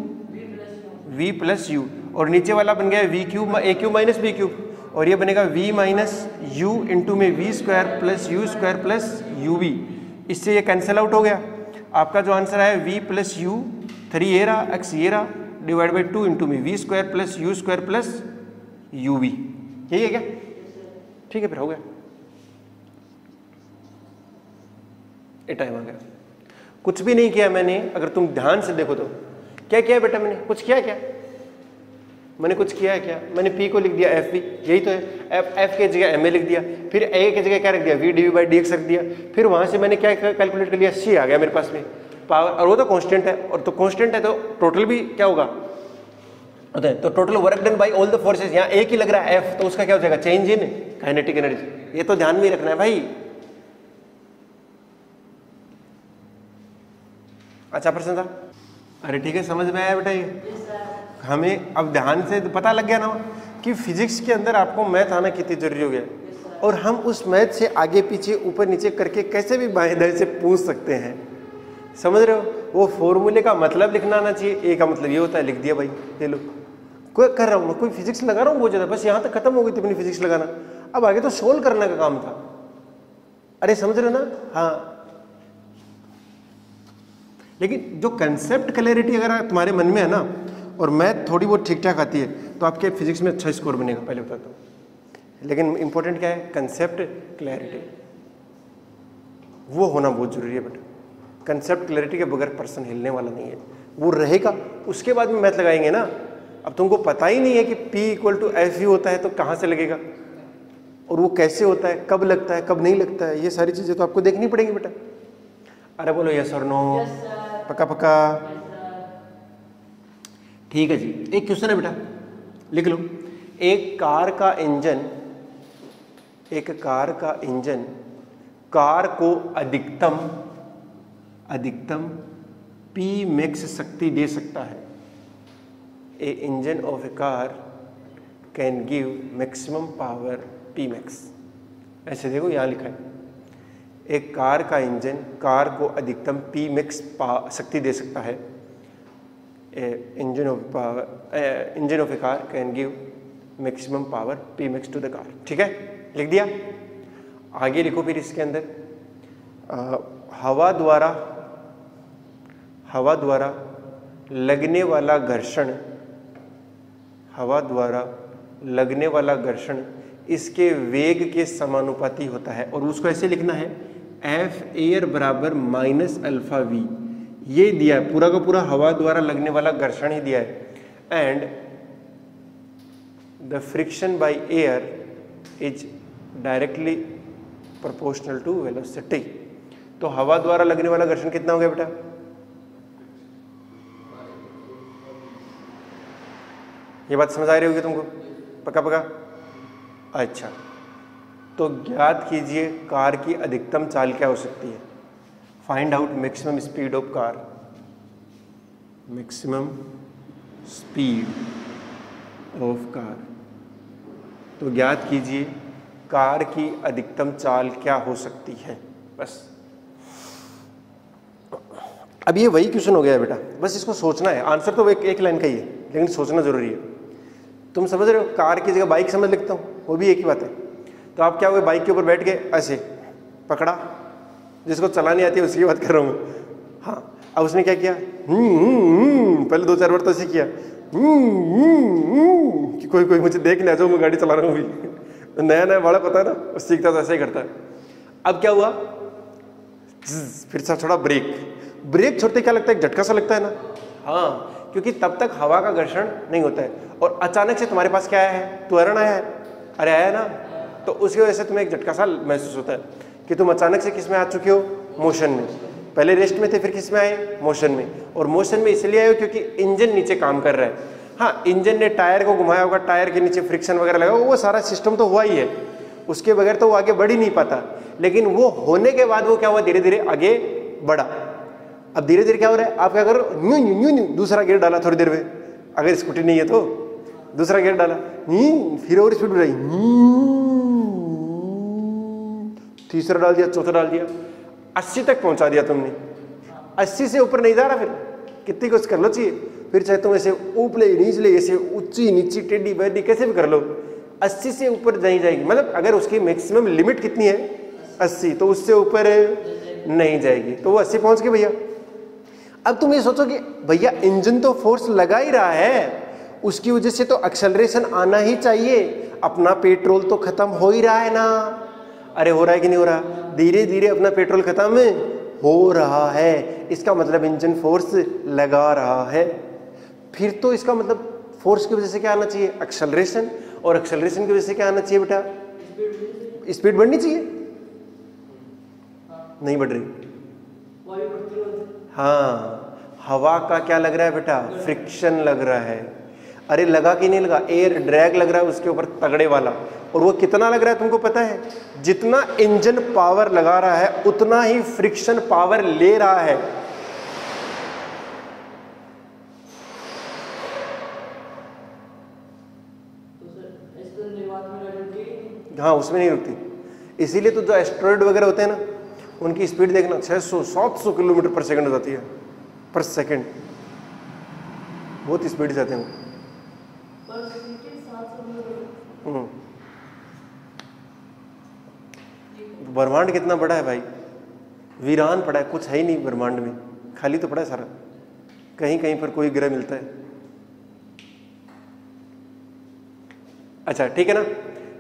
v plus U, और नीचे वाला बन गया v cube a cube minus b cube, और ये बनेगा v माइनस यू इंटू में V square plus U square plus U V, इससे ये कैंसिल आउट हो गया। आपका जो आंसर है v प्लस यू, 3 ये रहा, x ये रहा, डिवाइड बाई 2 इंटू में V square plus U square plus U V, यही है क्या, ठीक है फिर हो गया, ये टाइम आ गया। कुछ भी नहीं किया मैंने, अगर तुम ध्यान से देखो तो क्या किया बेटा, मैंने कुछ किया क्या, मैंने कुछ किया है क्या, मैंने P को लिख दिया FV, यही तो है, F के जगह MA लिख दिया, फिर A की जगह क्या रख दिया, V dV बाई dx रख दिया, फिर वहां से मैंने क्या कैलकुलेट कर लिया, C आ गया मेरे पास में पावर, और वो तो कांस्टेंट है, और तो कांस्टेंट है तो टोटल भी क्या होगा, तो total work done by all the forces, यहाँ एक ही लग रहा है F, तो उसका क्या हो जाएगा, चेंज इन काइनेटिक एनर्जी, ये तो ध्यान में ही रखना है भाई। अच्छा प्रश्न था, अरे ठीक है समझ में आया बेटा, ये हमें अब ध्यान से पता लग गया ना कि फिजिक्स के अंदर आपको मैथ आना कितनी जरूरी हो गया, और हम उस मैथ से आगे पीछे ऊपर नीचे करके कैसे भी बाएं दाएं से पूछ सकते हैं, समझ रहे हो। वो फॉर्मूले का मतलब लिखना आना चाहिए, ए का मतलब ये होता है, लिख दिया भाई, ये लो कोई कर रहा हूँ मैं, कोई फिजिक्स लगा रहा हूँ बहुत ज़्यादा, बस यहाँ तक खत्म हो गई थी अपनी फिजिक्स लगाना, अब आगे तो सोल्व करने का काम था, अरे समझ रहे हो ना, हाँ। लेकिन जो कंसेप्ट क्लैरिटी अगर तुम्हारे मन में है ना, और मैथ थोड़ी बहुत ठीक ठाक आती है, तो आपके फिजिक्स में अच्छा स्कोर बनेगा, पहले बताता हूँ। लेकिन इंपॉर्टेंट क्या है, कंसेप्ट क्लैरिटी, वो होना बहुत जरूरी है बेटा। कंसेप्ट क्लैरिटी के बगैर पर्सन हिलने वाला नहीं है, वो रहेगा, उसके बाद में मैथ लगाएंगे ना। अब तुमको पता ही नहीं है कि P इक्वल टू एफ होता है तो कहाँ से लगेगा, और वो कैसे होता है, कब लगता है, कब नहीं लगता है, ये सारी चीज़ें तो आपको देखनी पड़ेंगी बेटा। अरे बोलो यस और नो, पक्का पक्का, ठीक है जी। एक क्वेश्चन है बेटा, लिख लो। एक कार का इंजन कार को अधिकतम P मैक्स शक्ति दे सकता है। A engine of a car can give maximum power P max. ऐसे देखो यहाँ लिखा है, एक कार का इंजन कार को अधिकतम P मैक्स शक्ति दे सकता है। Engine of a car can give maximum power P max to the car. ठीक है, लिख दिया। आगे लिखो फिर इसके अंदर, हवा द्वारा लगने वाला घर्षण, हवा द्वारा लगने वाला घर्षण इसके वेग के समानुपाती होता है। और उसको ऐसे लिखना है एफ एयर बराबर माइनस अल्फा वी। ये दिया है, पूरा का पूरा हवा द्वारा लगने वाला घर्षण ही दिया है। And the friction by air is directly proportional to velocity. तो हवा द्वारा लगने वाला घर्षण कितना हो गया बेटा? ये बात समझ आ रही होगी तुमको? पक्का पक्का? अच्छा, तो ज्ञात कीजिए कार की अधिकतम चाल क्या हो सकती है। Find out maximum speed of car. Maximum speed of car. तो ज्ञात कीजिए कार की अधिकतम चाल क्या हो सकती है। बस अब ये वही क्वेश्चन हो गया है बेटा, बस इसको सोचना है। आंसर तो एक लाइन का ही है, लेकिन सोचना जरूरी है। तुम समझ रहे हो, कार की जगह बाइक समझ लिखता हूँ, वो भी एक ही बात है। तो आप क्या हुए, बाइक के ऊपर बैठ के ऐसे पकड़ा, जिसको चलानी आती है उसकी बात कर रहा हूँ मैं। हाँ, अब उसने क्या किया, पहले 2-4 बार तो ऐसे किया कि कोई मुझे देख ले, जो मैं गाड़ी चला रहा हूँ अभी। नया वाला पता है ना, वो सीखता तो ऐसे ही करता है। अब क्या हुआ, फिर से छोड़ा ब्रेक छोड़ते क्या लगता है, एक झटका सा लगता है ना। हाँ, क्योंकि तब तक हवा का घर्षण नहीं होता है, और अचानक से तुम्हारे पास क्या आया है, त्वरण आया है। अरे आया ना, तो उसकी वजह से तुम्हें एक झटका सा महसूस होता है कि तुम अचानक से किस में आ चुके हो, मोशन में। पहले रेस्ट में थे, फिर किस में आए, मोशन में। और मोशन में इसलिए आए हो क्योंकि इंजन नीचे काम कर रहा है। हाँ, इंजन ने टायर को घुमाया होगा, टायर के नीचे फ्रिक्शन वगैरह लगा, वो सारा सिस्टम तो हुआ ही है, उसके बगैर तो वो आगे बढ़ ही नहीं पाता। लेकिन वो होने के बाद वो क्या हुआ, धीरे धीरे आगे बढ़ा। अब धीरे धीरे क्या हो रहा है, आप क्या करो, न्यू दूसरा गियर डाला थोड़ी देर में, अगर स्कूटी नहीं है तो दूसरा गियर डाला, फिर और स्पीड बढ़ाई, तीसरा डाल दिया, चौथा डाल दिया, 80 तक पहुंचा दिया तुमने। 80 से ऊपर नहीं जा रहा, फिर कितनी कोशिश कर लो चाहिए, फिर चाहे तुम ऐसे ऊपले नीचले, ऐसे ऊंची नीची टेढ़ी बैठी कैसे भी कर लो, 80 से ऊपर नहीं जाएगी। मतलब अगर उसकी मैक्सिमम लिमिट कितनी है 80, तो उससे ऊपर नहीं जाएगी। तो वो 80 पहुंच गए भैया। अब तुम ये सोचो कि भैया इंजन तो फोर्स लगा ही रहा है, उसकी वजह से तो एक्सेलरेशन आना ही चाहिए, अपना पेट्रोल तो खत्म हो ही रहा है ना। अरे हो रहा है कि नहीं हो रहा, धीरे धीरे अपना पेट्रोल खत्म हो रहा है, इसका मतलब इंजन फोर्स लगा रहा है। फिर तो इसका मतलब फोर्स की वजह से क्या आना चाहिए, एक्सेलरेशन, और एक्सेलरेशन की वजह से क्या आना चाहिए बेटा, स्पीड बढ़नी चाहिए। नहीं बढ़ रही। हाँ, हवा का क्या लग रहा है बेटा, फ्रिक्शन लग रहा है। अरे लगा कि नहीं लगा, एयर ड्रैग लग रहा है उसके ऊपर तगड़े वाला। और वो कितना लग रहा है तुमको पता है, जितना इंजन पावर लगा रहा है उतना ही फ्रिक्शन पावर ले रहा है। हाँ, उसमें नहीं रुकती। इसीलिए तो जो एस्ट्रॉयड वगैरह होते हैं ना, उनकी स्पीड देखना 600-700 किलोमीटर पर सेकंड हो जाती है, पर सेकंड, बहुत स्पीड जाते हैं। ब्रह्मांड कितना बड़ा है भाई, वीरान पड़ा है, कुछ है ही नहीं ब्रह्मांड में, खाली तो पड़ा है सारा, कहीं कहीं पर कोई ग्रह मिलता है। अच्छा ठीक है ना।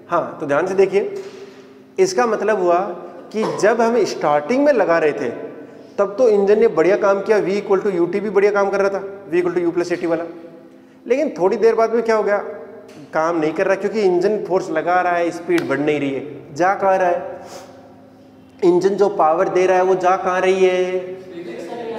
हाँ, तो ध्यान से देखिए, इसका मतलब हुआ कि जब हम स्टार्टिंग में लगा रहे थे तब तो इंजन ने बढ़िया काम किया, V = UT भी बढ़िया काम कर रहा था, V = U + AT वाला। लेकिन थोड़ी देर बाद में क्या हो गया, काम नहीं कर रहा, क्योंकि इंजन फोर्स लगा रहा है, स्पीड बढ़ नहीं रही है। जा कहाँ रहा है, इंजन जो पावर दे रहा है वो जा कहाँ रही है,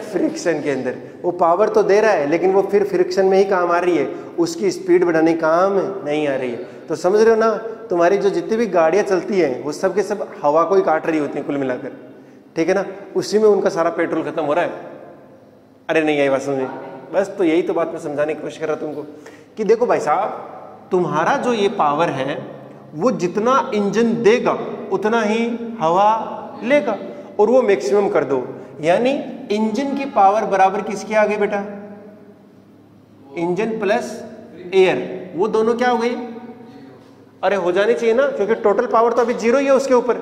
फ्रिक्शन के अंदर। वो पावर तो दे रहा है लेकिन वो फिर फ्रिक्शन में ही काम आ रही है, उसकी स्पीड बढ़ाने काम नहीं आ रही है। तो समझ रहे हो ना, तुम्हारी जो जितनी भी गाड़ियाँ चलती हैं वो सब के सब हवा को ही काट रही होती हैं कुल मिलाकर, ठीक है ना, उसी में उनका सारा पेट्रोल खत्म हो रहा है। अरे नहीं आई बात समझे, बस तो यही तो बात मैं समझाने की कोशिश कर रहा तुमको कि देखो भाई साहब, तुम्हारा जो ये पावर है वो जितना इंजन देगा उतना ही हवा लेगा, और वो मैक्सिमम कर दो। यानी इंजन की पावर बराबर किसके आ गई बेटा, इंजन प्लस एयर, वो दोनों क्या हो गई, अरे हो जानी चाहिए ना, क्योंकि टोटल पावर तो अभी 0 ही है उसके ऊपर।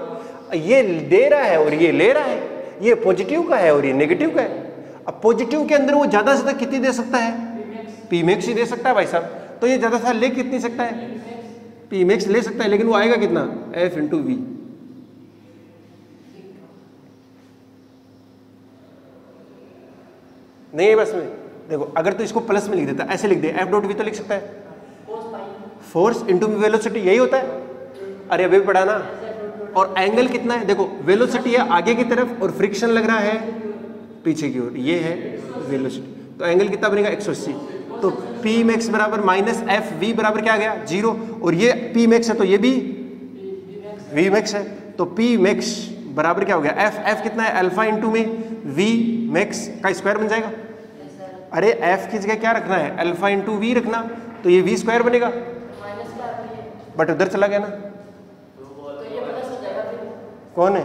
ये दे रहा है और ये ले रहा है, ये पॉजिटिव का है और ये नेगेटिव का है। अब पॉजिटिव के अंदर वो ज्यादा से ज्यादा कितनी दे सकता है? पी मैक्स ही दे सकता है भाई साहब। तो ये ज्यादा से ले कितनी सकता है? पी मैक्स ले सकता है, लेकिन वो आएगा कितना? F into V. नहीं है बस में देखो, अगर तो इसको प्लस में लिख देता, ऐसे लिख दे, एफ डॉट वी तो लिख सकता है, फोर्स इंटू वेलोसिटी, यही होता है। अरे अभी पढ़ा ना। और एंगल कितना है? देखो वेलोसिटी है आगे की तरफ और फ्रिक्शन लग रहा है पीछे की ओर, ये है वेलोसिटी। तो एंगल कितना बनेगा? 180। तो पी मैक्स बराबर माइनस एफ वी बराबर क्या आ गया? 0। और ये पी मैक्स है तो ये भी वी मैक्स है, तो पी मैक्स बराबर क्या हो गया? एफ। एफ कितना है? अल्फा इंटू में वी मैक्स का स्क्वायर बन जाएगा। अरे एफ की जगह क्या रखना है? अल्फा इंटू वी रखना, तो ये वी स्क्वायर बनेगा, बट उधर चला गया ना। कौन है?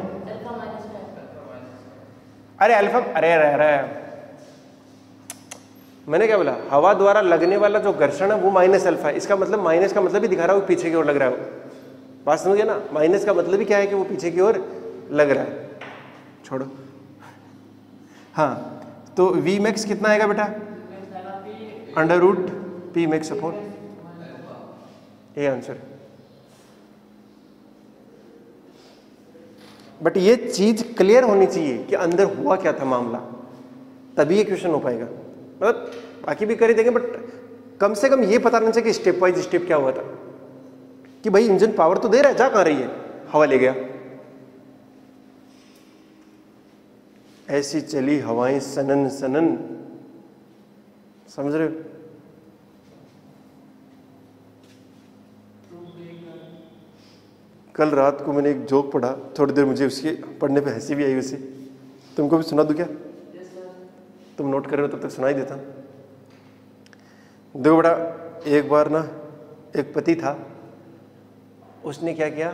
अरे अल्फा, अरे मैंने क्या बोला? हवा द्वारा लगने वाला जो घर्षण है वो माइनस अल्फा है। इसका मतलब माइनस का मतलब ही दिखा रहा है वो पीछे की ओर लग रहा है। बात समझ गए ना? माइनस का मतलब ही क्या है कि वो पीछे की ओर लग रहा है। छोड़ो। हाँ, तो वी मैक्स कितना आएगा बेटा? Under root P max upon, ये आंसर। बट ये चीज क्लियर होनी चाहिए कि अंदर हुआ क्या था मामला, तभी ये क्वेश्चन हो पाएगा। मतलब बाकी भी कर ही देंगे, बट कम से कम ये पता नहीं चाहिए कि स्टेप बाइज स्टेप क्या हुआ था, कि भाई इंजन पावर तो दे रहा है, जा कहां रही है? हवा ले गया। ऐसी चली हवाएं सनन सनन, समझ रहे हो? कल रात को मैंने एक जोक पढ़ा, थोड़ी देर मुझे उसके पढ़ने पे हंसी भी आई। वैसे तुमको भी सुना दूं क्या? तुम नोट कर रहे हो तब तक सुनाई देता। देखो बेटा, एक बार ना एक पति था, उसने क्या किया,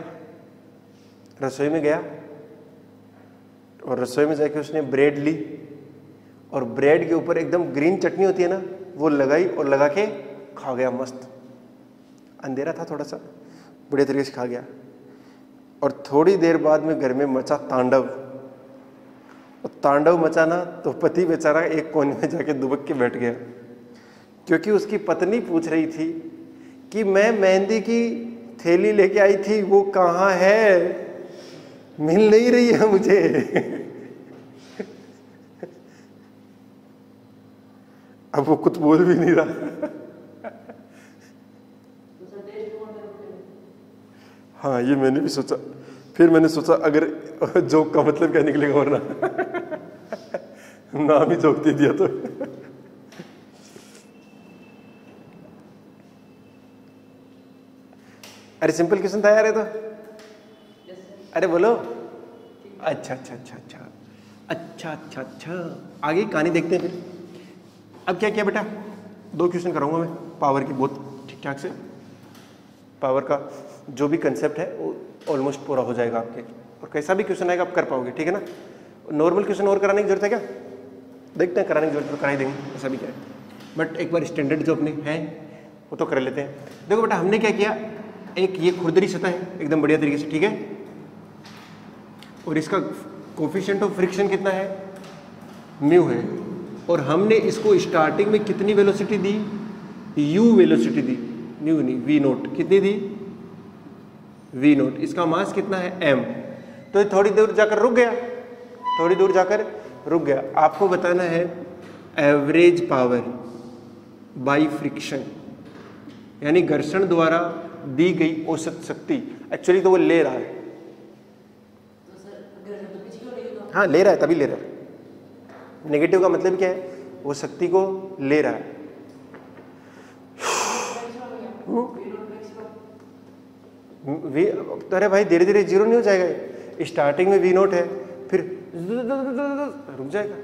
रसोई में गया और रसोई में जाके उसने ब्रेड ली और ब्रेड के ऊपर एकदम ग्रीन चटनी होती है ना, वो लगाई और लगा के खा गया मस्त। अंधेरा था थोड़ा सा, बढ़िया तरीके से खा गया। और थोड़ी देर बाद में घर में मचा तांडव। और तांडव मचा ना तो पति बेचारा एक कोने में जाके दुबक के बैठ गया, क्योंकि उसकी पत्नी पूछ रही थी कि मैं मेहंदी की थैली लेके आई थी, वो कहाँ है? मिल नहीं रही है मुझे। अब वो कुछ बोल भी नहीं रहा। हाँ, ये मैंने भी सोचा। फिर मैंने सोचा अगर जोक का मतलब क्या निकलेगा, वरना नाम ही जोक दे दिया तो। अरे सिंपल क्वेश्चन था यार ये तो। अरे बोलो। अच्छा अच्छा अच्छा अच्छा अच्छा अच्छा अच्छा, आगे कहानी देखते हैं फिर। अब क्या किया बेटा? 2 क्वेश्चन कराऊंगा मैं पावर की, बहुत ठीक ठाक से। पावर का जो भी कंसेप्ट है वो ऑलमोस्ट पूरा हो जाएगा आपके, और कैसा भी क्वेश्चन आएगा आप कर पाओगे, ठीक है ना? नॉर्मल क्वेश्चन और कराने की जरूरत है क्या? देखते हैं, कराने की जरूरत तो करा ही देंगे, ऐसा भी क्या है। बट एक बार स्टैंडर्ड जो अपने हैं वो तो कर लेते हैं। देखो बेटा, हमने क्या किया, एक ये खुरदरी सतह है एकदम बढ़िया तरीके से, ठीक है? और इसका कोफिशिएंट ऑफ फ्रिक्शन कितना है? म्यू है। और हमने इसको स्टार्टिंग में कितनी velocity the? You velocity the, mu नहीं, वी नोट। कितनी दी? We note. इसका मास कितना है? एम। तो ये थोड़ी दूर जाकर रुक गया, थोड़ी दूर जाकर रुक गया। आपको बताना है एवरेज पावर बाय फ्रिक्शन, यानी घर्षण द्वारा दी गई औसत शक्ति। एक्चुअली तो वो ले रहा है, हाँ ले रहा है, तभी ले रहा है। नेगेटिव का मतलब क्या है? वो शक्ति को ले रहा है। वी, अरे भाई धीरे धीरे जीरो नहीं हो जाएगा? स्टार्टिंग में वी नोट है, फिर रुक जाएगा।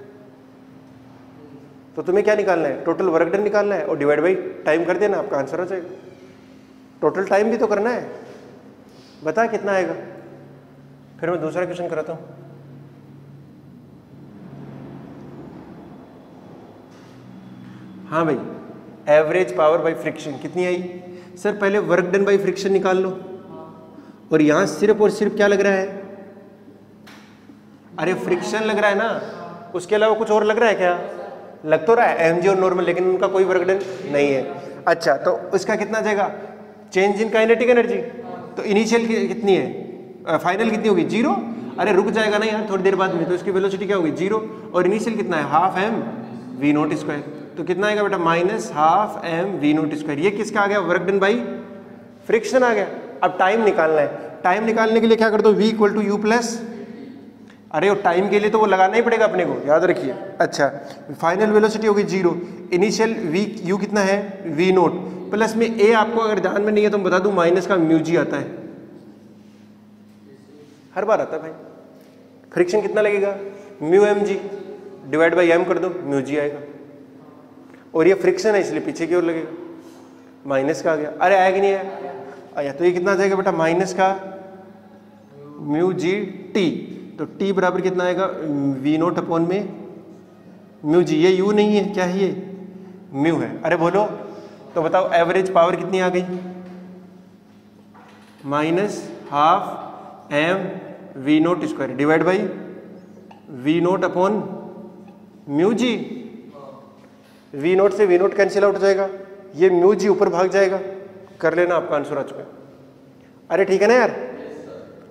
तो तुम्हें क्या निकालना है? टोटल वर्क डन निकालना है और डिवाइड बाई टाइम कर देना, आपका आंसर हो जाएगा। टोटल टाइम भी तो करना है, बता कितना आएगा? फिर मैं दूसरा क्वेश्चन कराता हूं। हाँ भाई, एवरेज पावर बाय फ्रिक्शन कितनी आई? सर पहले वर्क डन बाय फ्रिक्शन निकाल लो, और यहां सिर्फ और सिर्फ क्या लग रहा है? अरे फ्रिक्शन लग रहा है ना, उसके अलावा कुछ और लग रहा है क्या? लग तो रहा है mg और नॉर्मल, लेकिन उनका कोई वर्क डन नहीं है। अच्छा, तो इसका कितना जाएगा? Change in kinetic energy. तो इनिशियल कितनी है, फाइनल कितनी होगी? 0। अरे रुक जाएगा ना यार थोड़ी देर बाद में, तो इसकी वेलोसिटी क्या होगी? 0। और इनिशियल कितना है? Half M V naught square. तो कितना आएगा बेटा? Minus half M V naught square. ये किसका आ गया? वर्क डन बाई फ्रिक्शन आ गया। अब टाइम निकालना है। टाइम निकालने के लिए क्या कर दो? v equal to U plus, अरे वो टाइम के लिए तो वो लगाना ही पड़ेगा अपने को, याद रखिए। अच्छा, फाइनल वेलोसिटी होगी 0, इनिशियल v u कितना है? v नोट प्लस में a, आपको अगर ध्यान में नहीं है तो मैं बता दूं माइनस का म्यू जी आता है, हर बार आता है भाई। फ्रिक्शन कितना लगेगा? Mu M G divide by M कर दो, म्यू जी आएगा। और ये फ्रिक्शन है इसलिए पीछे की ओर लगेगा, माइनस का आ गया। अरे आया कि नहीं आया? तो ये कितना आ जाएगा बेटा? माइनस का म्यू जी टी। तो टी बराबर कितना आएगा? वी नोट अपॉन में म्यू जी। ये यू नहीं है, क्या है ये? म्यू है। अरे बोलो तो बताओ एवरेज पावर कितनी आ गई? Minus half M V naught square divide by V naught upon mu G. V naught से वी नोट कैंसिल आउट हो जाएगा, ये म्यू जी ऊपर भाग जाएगा। कर लेना, आपका आंसर आ चुका है। अरे ठीक है ना यार?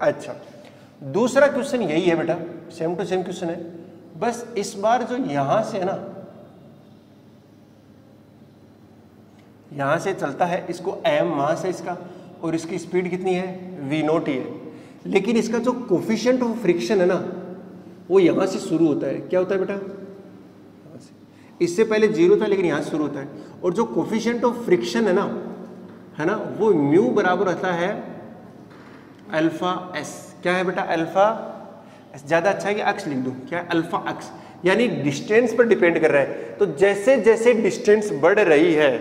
अच्छा, दूसरा क्वेश्चन यही है बेटा, सेम टू सेम क्वेश्चन है, बस इस बार जो यहां से है ना, यहां से चलता है, इसको एम मास है इसका, और इसकी स्पीड कितनी है? वी नोट ही है। लेकिन इसका जो कोफिशिएंट ऑफ फ्रिक्शन है ना, वो यहां से शुरू होता है। क्या होता है बेटा? इससे पहले 0 था, लेकिन यहां से शुरू होता है। और जो कोफिशिएंट ऑफ फ्रिक्शन है ना, वो म्यू बराबर होता है अल्फा एस। क्या है बेटा? Alpha S. ज्यादा अच्छा है कि एक्स लिख दूं? क्या है? अल्फा एक्स, यानी डिस्टेंस पर डिपेंड कर रहा है। तो जैसे जैसे डिस्टेंस बढ़ रही है,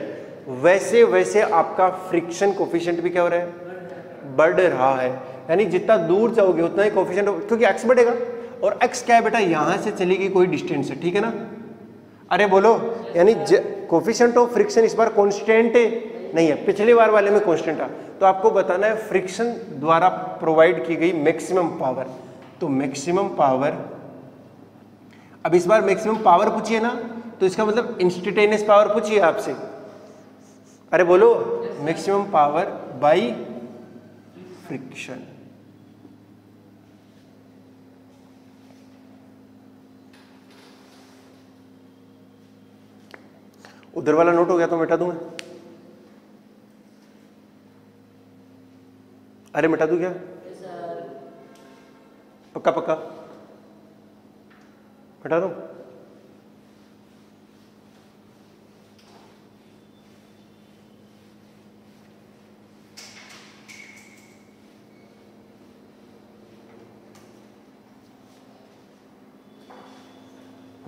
वैसे वैसे आपका फ्रिक्शन कोफिशिएंट भी क्या हो रहा है? बढ़ रहा है। यानी जितना दूर जाओगे उतना ही कोफिशिएंट, क्योंकि एक्स बढ़ेगा। और एक्स क्या है बेटा? यहां से चली गई कोई डिस्टेंस है, ठीक है ना? अरे बोलो, यानी कोफिशिएंट ऑफ फ्रिक्शन इस बार कांस्टेंट नहीं है, पिछले बार वाले में कांस्टेंट था। तो आपको बताना है फ्रिक्शन द्वारा प्रोवाइड की गई मैक्सिमम पावर। तो मैक्सिमम पावर, अब इस बार मैक्सिमम पावर पूछिए ना, तो इसका मतलब इंस्टेंटेनियस पावर पूछिए आपसे। अरे बोलो, मैक्सिमम पावर बाय फ्रिक्शन। उधर वाला नोट हो गया तो मिटा दूं मैं? अरे मिटा दूं क्या? पक्का पक्का मिटा दूं?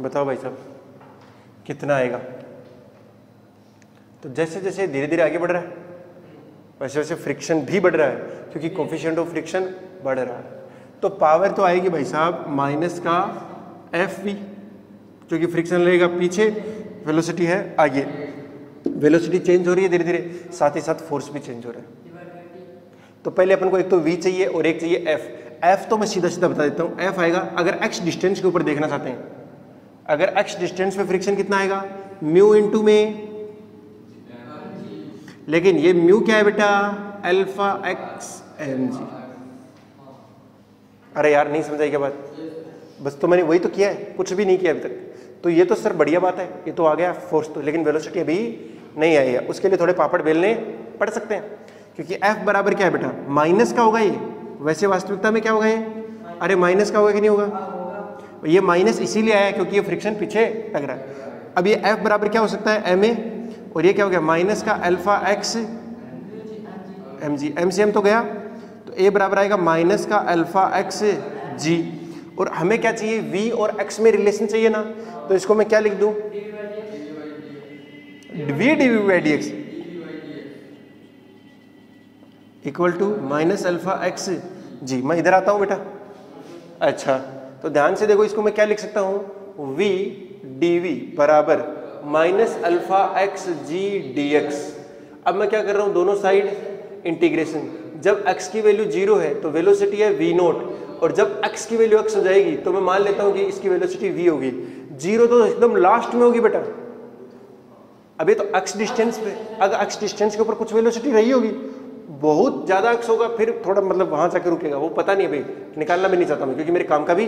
बताओ भाई साहब कितना आएगा? तो जैसे जैसे धीरे धीरे आगे बढ़ रहा है, वैसे वैसे फ्रिक्शन भी बढ़ रहा है, क्योंकि कोफिशिएंट ऑफ फ्रिक्शन बढ़ रहा है। तो पावर तो आएगी भाई साहब माइनस का एफ वी, क्योंकि फ्रिक्शन लगेगा पीछे, वेलोसिटी है आगे। वेलोसिटी चेंज हो रही है धीरे धीरे, साथ ही साथ फोर्स भी चेंज हो रहा है। तो पहले अपन को एक तो वी चाहिए और एक चाहिए एफ। एफ तो मैं सीधा सीधा बता देता हूँ, एफ आएगा अगर एक्स डिस्टेंस के ऊपर देखना चाहते हैं, अगर एक्स डिस्टेंस पे फ्रिक्शन कितना आएगा? म्यू इंटू में, लेकिन ये म्यू क्या है बेटा? Alpha X M G. अरे यार नहीं समझाई क्या बात? बस तो मैंने वही तो किया है, कुछ भी नहीं किया अभी तक। तो ये तो सर बढ़िया बात है, ये तो आ गया फोर्स तो, लेकिन वेलोसिटी अभी नहीं आई है। उसके लिए थोड़े पापड़ बेलने पड़ सकते हैं, क्योंकि एफ बराबर क्या है बेटा? माइनस का होगा ये। वैसे वास्तविकता में क्या होगा ये? अरे माइनस का होगा कि नहीं होगा? ये माइनस इसीलिए आया क्योंकि ये फ्रिक्शन पीछे लग रहा है। अब ये एफ बराबर क्या हो सकता है? एम ए, और ये क्या हो गया? माइनस का alpha X M G. M से एम तो गया, तो ए बराबर आएगा माइनस का अल्फा एक्स जी। और हमें क्या चाहिए? वी और एक्स में रिलेशन चाहिए ना, तो इसको मैं क्या लिख दूं? V D V by D X equal to minus alpha X G. मैं इधर आता हूं बेटा। अच्छा, तो ध्यान से देखो, इसको मैं क्या लिख सकता हूं? वी डी वी बराबर minus alpha X G D x. अब मैं क्या कर रहा हूं? दोनों साइड इंटीग्रेशन। जब x की वैल्यू 0 है तो वेलोसिटी है v नोट, और जब x की वैल्यू x हो जाएगी तो मैं मान लेता हूं कि इसकी वेलोसिटी v होगी। 0 तो एकदम लास्ट में होगी बेटा, अभी तो x डिस्टेंस पे, अगर x डिस्टेंस के ऊपर कुछ वेलोसिटी रही होगी, बहुत ज्यादा x होगा फिर थोड़ा मतलब वहां जाके रुकेगा, वो पता नहीं, भाई निकालना भी नहीं चाहता मैं, क्योंकि मेरे काम का भी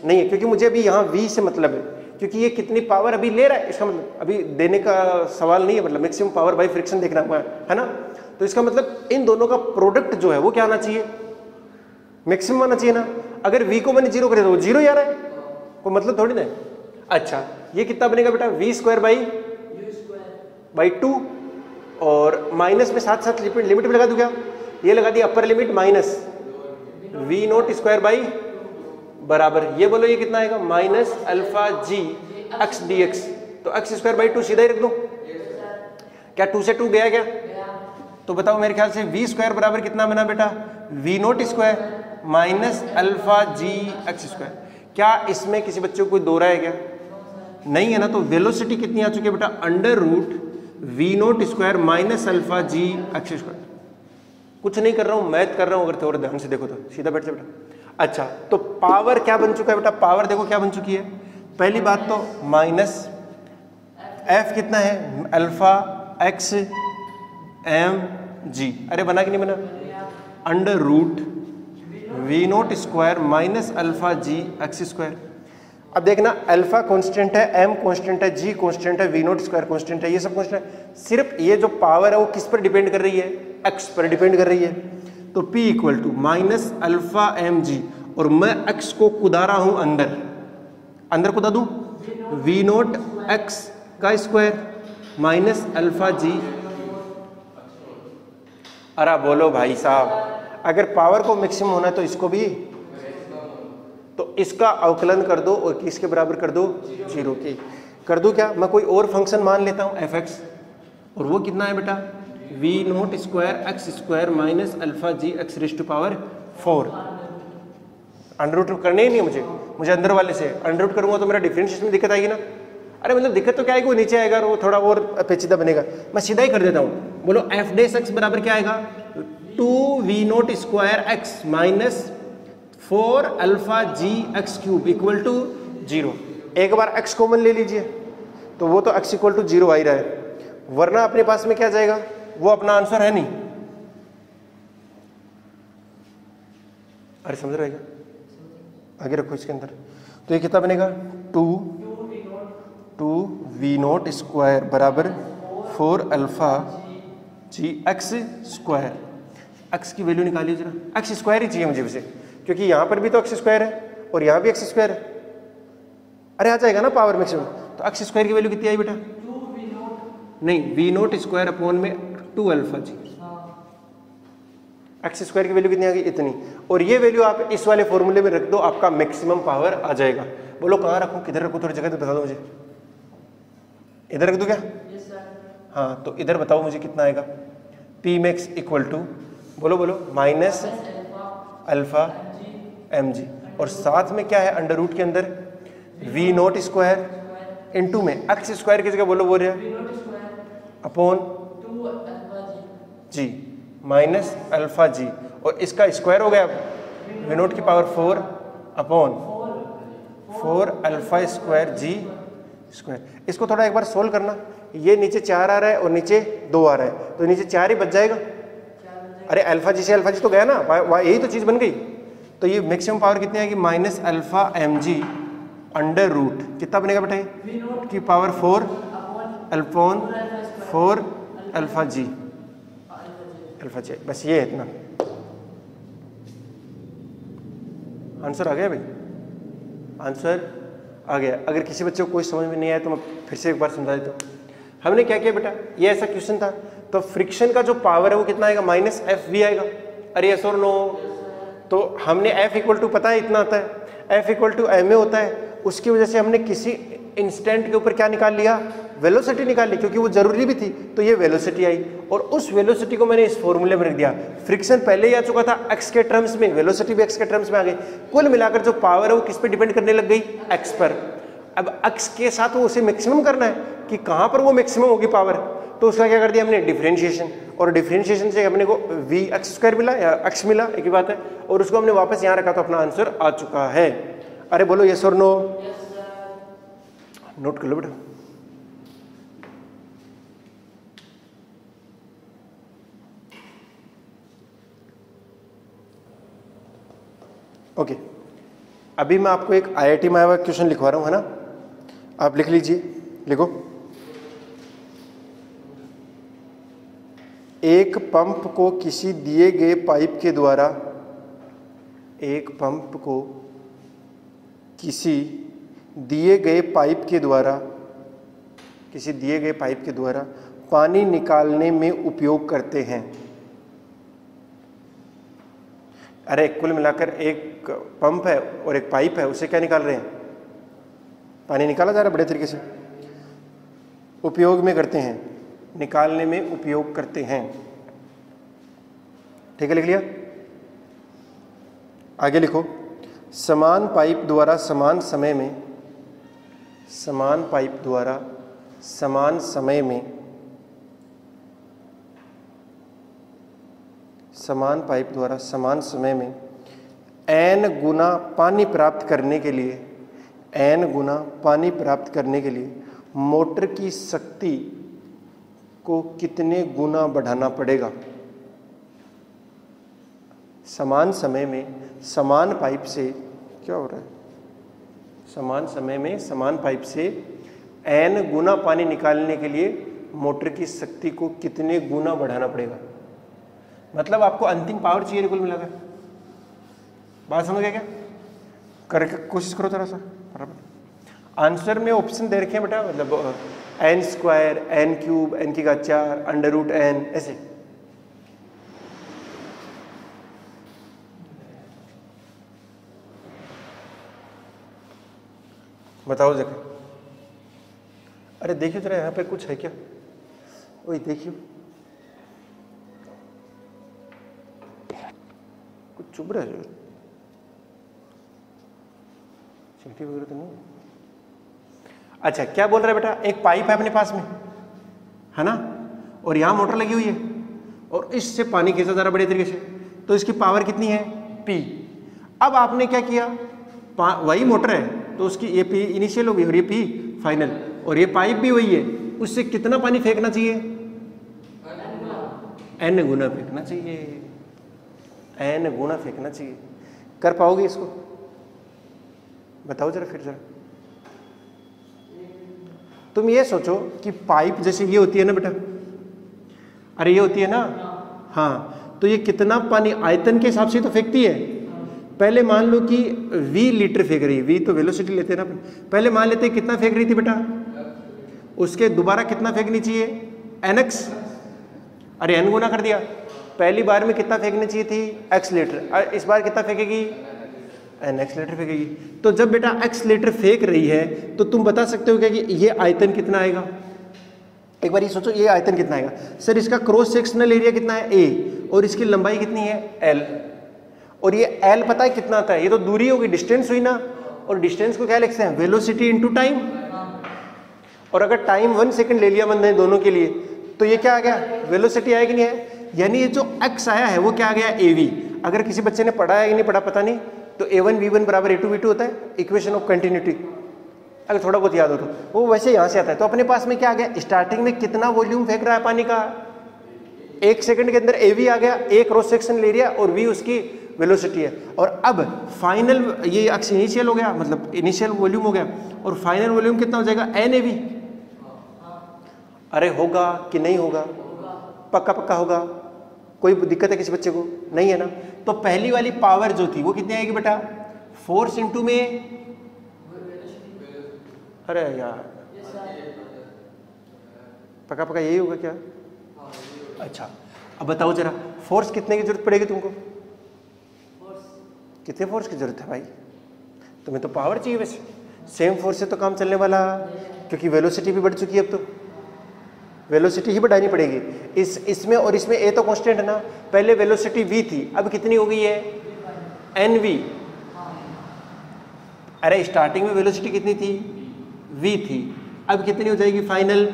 नहीं है, क्योंकि मुझे अभी यहाँ v से मतलब है, क्योंकि ये कितनी पावर अभी ले रहा है, इसका मतलब अभी देने का सवाल नहीं है, मतलब मैक्सिमम पावर बाय फ्रिक्शन देखना है ना। तो इसका मतलब इन दोनों का प्रोडक्ट जो है वो क्या आना चाहिए, मैक्सिमम आना चाहिए ना। अगर v को मैंने 0 कर दिया तो वो 0 ही आ रहा है, कोई मतलब थोड़ी ना है। अच्छा ये कितना बनेगा बेटा, v स्क्वायर बाई 2, और माइनस में साथ साथ लिमिट भी लगा दूं क्या, ये लगा दी upper limit minus v naught square by बराबर, ये बोलो ये कितना आएगा, minus alpha G X D X, तो एक्स स्क्वायर बाई 2 सीधा ही रख दो, क्या 2 से 2 गया क्या, तो बताओ मेरे ख्याल से v स्क्वायर बराबर कितना बना बेटा, v naught square minus alpha G X square. क्या इसमें किसी बच्चे को कोई दो रहा है क्या, नहीं है ना। तो वेलोसिटी कितनी आ चुकी है बेटा, under root v naught square minus alpha G X square. कुछ नहीं कर रहा हूं, मैथ कर रहा हूं, अगर थोड़ा ध्यान से देखो तो सीधा बैठ जा बेटा। अच्छा तो पावर क्या बन चुका है बेटा, पावर देखो क्या बन चुकी है, पहली बात तो माइनस f कितना है, अल्फा एक्स एम जी, अरे बना कि नहीं बना, under root V naught square minus alpha G X square. अब देखना अल्फा कांस्टेंट है, एम कांस्टेंट है, जी कांस्टेंट है, वी नॉट स्क्वायर कांस्टेंट है, ये सब कांस्टेंट है। सिर्फ ये जो पावर है वो किस पर डिपेंड कर रही है, एक्स पर डिपेंड कर रही है। तो P equal to minus alpha M G, और मैं x को कुदा रहा हूं अंदर, अंदर कुदा दूं, वी नोट एक्स का स्क्वायर माइनस अल्फा जी। अरे बोलो भाई साहब, अगर पावर को मैक्सिमम होना है तो इसको भी, तो इसका अवकलन कर दो और किसके बराबर कर दो, 0 के। कर दूं क्या, मैं कोई और फंक्शन मान लेता हूं fx, और वो कितना है बेटा, V naught square X square minus alpha G X raise to power 4। Under root करने ही नहीं है मुझे अंदर वाले से अंडर रूट करूंगा तो मेरा डिफरेंशिएशन में दिक्कत आएगी ना। अरे मतलब दिक्कत तो क्या आएगी, वो नीचे आएगा और वो थोड़ा और पेचीदा बनेगा, मैं सीधा ही कर देता हूँ। बोलो एफ डेस एक्स बराबर क्या आएगा, 2 V naught square X minus 4 alpha G X cube equal to 0। एक बार एक्स कॉमन ले लीजिए तो वो तो एक्स इक्वल टू 0 आ ही रहा है, वरना अपने पास में क्या जाएगा, वो अपना आंसर है नहीं। अरे समझ रहेगा, आगे रखो इसके अंदर, तो ये कितना बनेगा, 2 वी नोट स्क्वायर बराबर 4 alpha G X square. X की वैल्यू निकालिए जरा, एक्स स्क्वायर ही चाहिए मुझे वैसे, क्योंकि यहाँ पर भी तो एक्स स्क्वायर है और यहाँ भी एक्स स्क्वायर है। अरे आ जाएगा ना पावर मैक्सिमम, तो एक्स स्क्वायर की वैल्यू कितनी आई बेटा, नहीं वी नोट स्क्वायर अपॉन में 2 अल्फा जी, एक्स स्क्वायर की वैल्यू कितनी आ गई, इतनी। और ये वैल्यू आप इस वाले फॉर्मूले में रख दो, आपका मैक्सिमम पावर आ जाएगा। बोलो कहाँ रखूँ, किधर रखूँ, थोड़ी जगह तो बता दो मुझे, इधर रख दो क्या, हाँ तो इधर बताओ मुझे कितना आएगा, पी मैक्स इक्वल टू, बोलो बोलो, माइनस अल्फा एम जी, और साथ में क्या है अंडर रूट के अंदर वी नोट स्क्वायर इनटू में एक्स स्क्वायर की जगह बोलो बोल रहे अपॉन जी माइनस अल्फा जी, और इसका स्क्वायर हो गया वी नोट की पावर 4 अपॉन 4 अल्फा स्क्वायर जी स्क्वायर। इसको थोड़ा एक बार सोल्व करना, ये नीचे 4 आ रहा है और नीचे 2 आ रहा है, तो नीचे 4 ही बच जाएगा। अरे अल्फा जी से अल्फा जी तो गया ना, यही तो चीज़ बन गई। तो ये मैक्सिमम पावर कितनी आएगी, minus alpha M G under root कितना बनेगा बेटा की पावर 4 अल्फोन 4 अल्फा जी अल्फा जी। बस ये है इतना, आंसर आ गया भाई, आंसर आ गया। अगर किसी बच्चे को कोई समझ में नहीं आया तो मैं फिर से एक बार समझा देता हूँ। हमने क्या किया बेटा, ये ऐसा क्वेश्चन था, तो फ्रिक्शन का जो पावर है वो कितना आएगा, माइनस एफ वी आएगा। अरे यस और नो, तो हमने एफ इक्वल टू पता है इतना आता है, F equal to M A होता है, उसकी वजह से हमने किसी इंस्टेंट के ऊपर क्या निकाल लिया, वेलोसिटी निकाल ली, क्योंकि वो जरूरी भी थी, तो ये वेलोसिटी आई, और उस वेलोसिटी को मैंने इस फॉर्मूले में रख दिया। फ्रिक्शन पहले ही आ चुका था एक्स के टर्म्स में, वेलोसिटी भी एक्स के टर्म्स में आ गई। कुल मिलाकर जो पावर है वो किस पे डिपेंड करने लग गई, एक्स पर। अब एक्स के साथ वो उसे मैक्सिमम करना है कि कहाँ पर वो मैक्सिमम होगी पावर, तो उसका क्या कर दिया हमने, डिफरेंशिएशन, और डिफरेंशिएशन से अपने को वी एक्स स्क्वायर मिला या एक्स मिला, एक ही बात है, और उसको हमने वापस यहाँ रखा तो अपना आंसर आ चुका है। अरे बोलो यस और नो? नोट कर लो बेटा। ओके, अभी मैं आपको एक आईआईटी में आया हुआ क्वेश्चन लिखवा रहा हूँ, है ना, आप लिख लीजिए, लिखो। एक पंप को किसी दिए गए पाइप के द्वारा, एक पंप को किसी दिए गए पाइप के द्वारा, किसी दिए गए पाइप के द्वारा पानी निकालने में उपयोग करते हैं। अरे कुल मिलाकर एक पंप है और एक पाइप है, उससे क्या निकाल रहे हैं, पानी निकाला जा रहा है बड़े तरीके से, उपयोग में करते हैं, निकालने में उपयोग करते हैं। ठीक है, लिख लिया? आगे लिखो, समान पाइप द्वारा समान समय में, समान पाइप द्वारा समान समय में, समान पाइप द्वारा समान समय में n गुना पानी प्राप्त करने के लिए, n गुना पानी प्राप्त करने के लिए मोटर की शक्ति को कितने गुना बढ़ाना पड़ेगा। समान समय में समान पाइप से क्या हो रहा है, समान समय में समान पाइप से n गुना पानी निकालने के लिए मोटर की शक्ति को कितने गुना बढ़ाना पड़ेगा। मतलब आपको अंतिम पावर चाहिए कुल मिलाकर। बात समझ गए क्या? करके कोशिश करो थोड़ा सा बराबर। आंसर में ऑप्शन दे रखे हैं बेटा, मतलब n square, n cube, n की घात 4, अंडर रूट n, ऐसे। बताओ जरा। अरे देखियो जरा, यहाँ पे कुछ है क्या? वही देखियो, कुछ चुभ रहा है, चींटी वगैरह तो नहीं। अच्छा, क्या बोल रहा है बेटा, एक पाइप है अपने पास में, है ना, और यहाँ मोटर लगी हुई है और इससे पानी खींचा जा रहा बड़े तरीके से, तो इसकी पावर कितनी है, P। अब आपने क्या किया, वही मोटर है तो उसकी ये P इनिशियल होगी और ये P फाइनल, और ये पाइप भी वही है, उससे कितना पानी फेंकना चाहिए, n गुना फेंकना चाहिए, n गुना फेंकना चाहिए। कर पाओगे इसको? बताओ जरा फिर जरा। तुम ये सोचो कि पाइप जैसे ये होती है ना बेटा, अरे ये होती है ना, हाँ, तो ये कितना पानी आयतन के हिसाब से तो फेंकती है। पहले मान लो कि v लीटर फेंक रही है, v तो वेलोसिटी लेते हैं ना, पहले मान लेते हैं कितना फेंक रही थी बेटा, उसके दोबारा कितना फेंकनी चाहिए, nx, अरे n गुना कर दिया। पहली बार में कितना फेंकनी चाहिए थी, x लीटर, इस बार कितना फेंकेगी, nx लीटर फेंकेगी। तो जब बेटा x लीटर फेंक रही है तो तुम बता सकते हो क्या कि ये आयतन कितना आएगा। एक बार ये सोचो, ये आयतन कितना आएगा सर, इसका क्रॉस सेक्शनल एरिया कितना है a, और इसकी लंबाई कितनी है l, और ये l पता है कितना आता है, ये तो दूरी होगी, डिस्टेंस हुई ना, और डिस्टेंस को क्या लिखते हैं, वेलोसिटी इनटू टाइम। और अगर टाइम 1 सेकंड ले लिया बंदे दोनों के लिए, तो ये क्या आ गया, वेलोसिटी आएगी नहीं है, यानी ये जो x आया है वो क्या आ गया, av। अगर किसी बच्चे ने पढ़ा है कि नहीं पढ़ा पता नहीं, तो a1 v1 बराबर a2 v2 होता है, इक्वेशन ऑफ कंटिन्यूटी, अगर थोड़ा बहुत याद हो तो वो वैसे यहाँ से आता है। तो अपने पास में क्या आ गया, स्टार्टिंग में कितना वॉल्यूम फेंक रहा है पानी का, 1 सेकंड के अंदर av आ गया, a क्रॉस सेक्शन एरिया और v उसकी वेलोसिटी है। और अब फाइनल, ये अक्स इनिशियल हो गया, मतलब इनिशियल वॉल्यूम हो गया, और फाइनल वॉल्यूम कितना हो जाएगा, nav। अरे होगा कि नहीं होगा, पक्का पक्का होगा, कोई दिक्कत है किसी बच्चे को, नहीं है ना। तो पहली वाली पावर जो थी वो कितनी आएगी बेटा, फोर्स इनटू में, अरे यार पक्का पक्का यही होगा क्या, अच्छा अब बताओ जरा, फोर्स कितने की जरूरत पड़ेगी तुमको, कितने फोर्स की जरूरत है भाई, तुम्हें तो पावर चाहिए वैसे, सेम फोर्स से तो काम चलने वाला, क्योंकि वेलोसिटी भी बढ़ चुकी है, अब तो वेलोसिटी ही बढ़ानी पड़ेगी। इसमें और इसमें a तो कांस्टेंट है ना, पहले वेलोसिटी v थी, अब कितनी हो गई है, nv। अरे स्टार्टिंग में वेलोसिटी कितनी थी, v थी, अब कितनी हो जाएगी फाइनल,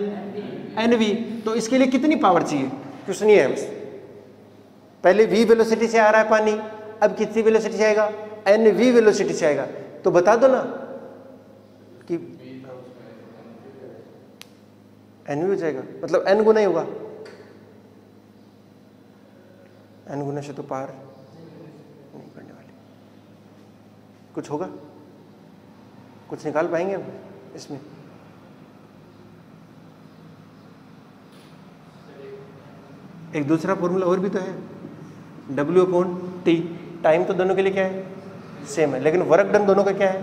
NV। तो इसके लिए कितनी पावर चाहिए? कुछ नहीं है, बस पहले V वेलोसिटी से आ रहा है पानी, अब कितनी वेलोसिटी से आएगा? NV वेलोसिटी से आएगा। तो बता दो ना कि NV हो जाएगा, मतलब N गुना ही होगा। N गुना से तो पावर नहीं बढ़ने वाली। कुछ होगा? कुछ निकाल पाएंगे हम इसमें? एक दूसरा फॉर्मूला और भी तो है, W/T। टाइम तो दोनों के लिए क्या है? सेम है, लेकिन वर्क डन दोनों का क्या है?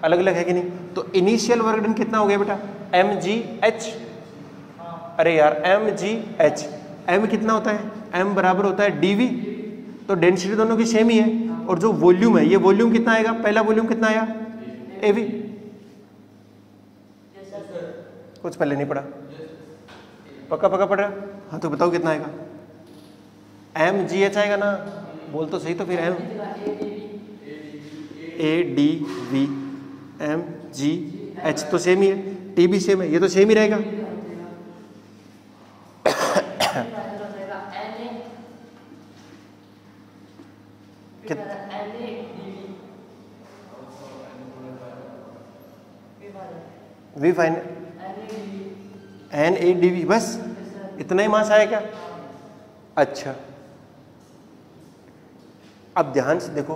अलग अलग है कि नहीं? तो इनिशियल वर्क डन कितना हो गया बेटा? mgh। अरे यार mgh, m कितना होता है? m बराबर होता है dv। तो डेंसिटी दोनों की सेम ही है, और जो वॉल्यूम है, ये वॉल्यूम कितना आएगा? पहला वॉल्यूम कितना आया? av। कुछ पहले नहीं पढ़ा? पक्का पक्का पढ़ रहा? हाँ तो बताओ कितना आएगा? mgh आएगा ना? बोल तो सही। तो फिर m adv mgh तो सेम ही है, t भी सेम है, ये तो सेम ही रहेगा। v फाइनल NADV, बस इतना ही मास आया क्या? अच्छा, अब ध्यान से देखो,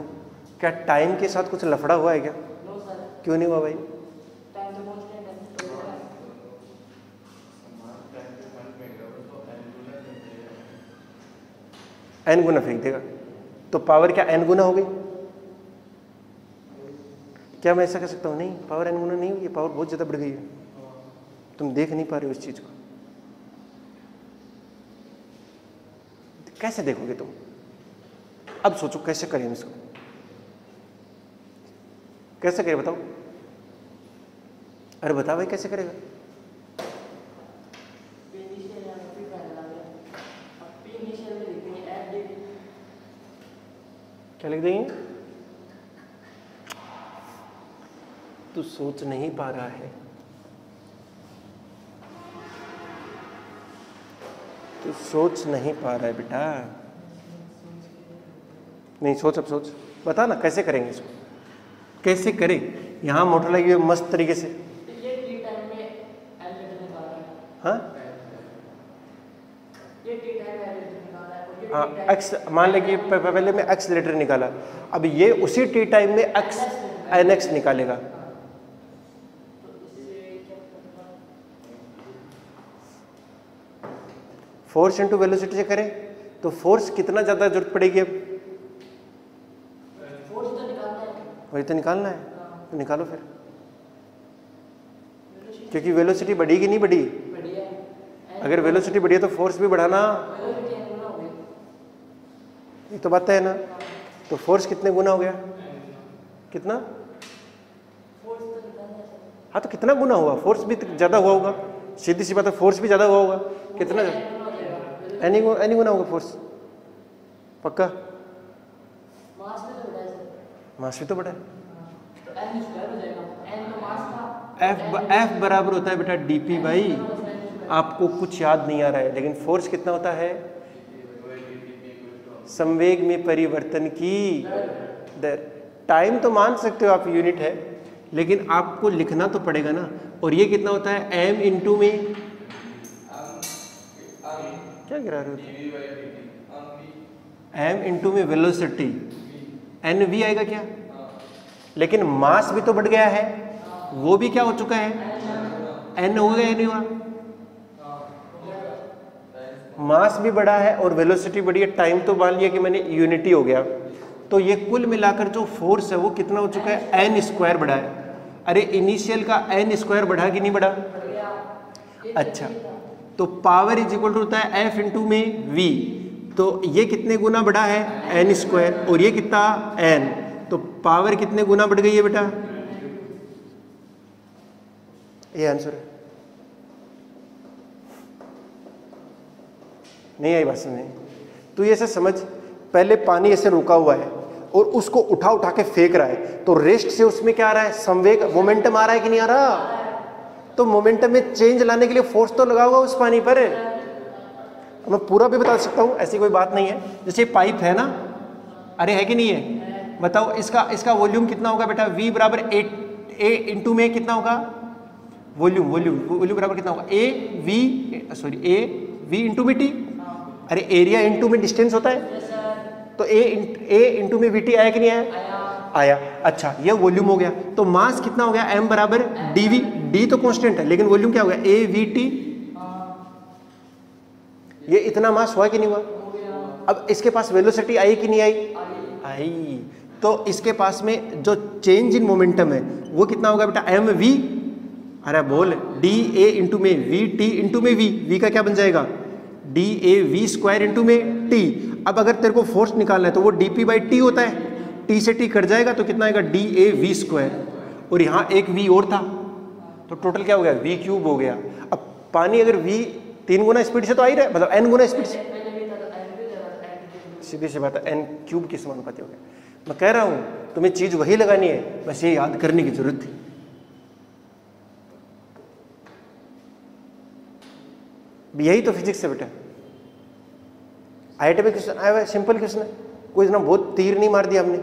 क्या टाइम के साथ कुछ लफड़ा हुआ है क्या? क्यों नहीं हुआ भाई? n गुना फेंक देगा तो पावर क्या n गुना हो गई? क्या मैं ऐसा कह सकता हूँ? नहीं, पावर n गुना नहीं हुई, पावर बहुत ज्यादा बढ़ गई है। तुम देख नहीं पा रहे हो इस चीज को। कैसे देखोगे तुम? अब सोचो कैसे करें इसको, कैसे करें बताओ? अरे बता भाई कैसे करेगा? क्या लिख देंगे? तू सोच नहीं पा रहा है, तू सोच नहीं पा रहा है बेटा। नहीं सोच, अब सोच, बता ना कैसे करेंगे इसको, कैसे करें? यहाँ मोटर लगी हुई मस्त तरीके से। हाँ हाँ, एक्स मान लेंगे, पहले में एक्सलेटर निकाला, अब ये उसी टी टाइम में एक्स NX निकालेगा। फोर्स इंटू वेलोसिटी से करें तो फोर्स कितना ज्यादा जरूरत पड़ेगी? अब वही तो निकालना है, तो निकालो फिर, क्योंकि वेलोसिटी बढ़ी कि नहीं बढ़ी? अगर वेलोसिटी बढ़ी है तो फोर्स भी बढ़ाना, ये तो बात है ना। तो फोर्स कितने गुना हो गया? कितना? हाँ तो कितना गुना हुआ? फोर्स भी ज्यादा हुआ होगा, सीधी सी बात है, फोर्स भी ज्यादा हुआ होगा। कितना? एनी गुना होगा फोर्स, पक्का? मास भी तो बड़ा है। F बराबर होता है बेटा dp भाई। आपको कुछ याद नहीं आ रहा है, लेकिन फोर्स कितना होता है? संवेग में परिवर्तन की दर। टाइम तो मान सकते हो आप यूनिट है, लेकिन आपको लिखना तो पड़ेगा ना। और ये कितना होता है? m इंटू में क्या गिरा रहे हो? m इंटू में वेलोसिटी, NV आएगा क्या? लेकिन मास भी तो बढ़ गया है, वो भी क्या हो चुका है? n हो गया या नहीं हुआ? मास भी बढ़ा है और वेलोसिटी बढ़ी है, टाइम तो मान लिया कि मैंने यूनिटी हो गया। तो ये कुल मिलाकर जो फोर्स है वो कितना हो चुका है? n² बढ़ा है। अरे इनिशियल का n² बढ़ा कि नहीं बढ़ा? अच्छा, तो पावर इज इक्वल टू होता है F इंटू में V। तो ये कितने गुना बढ़ा है? n², और ये कितना? n। तो पावर कितने गुना बढ़ गई है बेटा? ये आंसर है। नहीं आई बात समझ? तो ये ऐसे समझ, पहले पानी ऐसे रुका हुआ है और उसको उठा उठा के फेंक रहा है, तो रेस्ट से उसमें क्या आ रहा है? संवेग, मोमेंटम आ रहा है कि नहीं आ रहा? तो मोमेंटम में चेंज लाने के लिए फोर्स तो लगा होगा उस पानी पर। मैं पूरा भी बता सकता हूँ, ऐसी कोई बात नहीं है। जैसे पाइप है ना, अरे है कि नहीं है, बताओ इसका वॉल्यूम कितना होगा बेटा, V बराबर ए इंटू में कितना होगा वॉल्यूम बराबर कितना होगा, ए वी इंटू में टी। अरे एरिया इंटू में डिस्टेंस होता है, तो ए इंटू में वीटी आया कि नहीं आया। अच्छा ये वॉल्यूम हो गया। तो मास कितना हो गया, m बराबर dv, d तो कांस्टेंट है लेकिन वॉल्यूम क्या हो गया, a v t। ये इतना मास हुआ कि नहीं हुआ। अब इसके पास वेलोसिटी आई कि नहीं आई। तो इसके पास में जो चेंज इन मोमेंटम है वो कितना होगा बेटा, m v, अरे बोल, d a इंटू में v t इंटू में v का क्या बन जाएगा, d a v square into में t। अब अगर तेरे को फोर्स निकालना है तो वो dp बाई t होता है, t से t कट जाएगा तो कितना आएगा, d a v स्क्वायर, और यहाँ एक v और था तो टोटल क्या हो गया, v क्यूब हो गया। अब पानी अगर v 3 गुना स्पीड से तो आ ही रहा है, मतलब n गुना स्पीड से, सीधी सी बात है n क्यूब के समानुपाती हो गया। मैं कह रहा हूँ तुम्हें चीज वही लगानी है, बस ये याद करने की जरूरत थी। यही तो फिजिक्स है बेटा। IIT में क्वेश्चन आया हुआ है, सिंपल क्वेश्चन है, कोई ना बहुत तीर नहीं मार दिया हमने।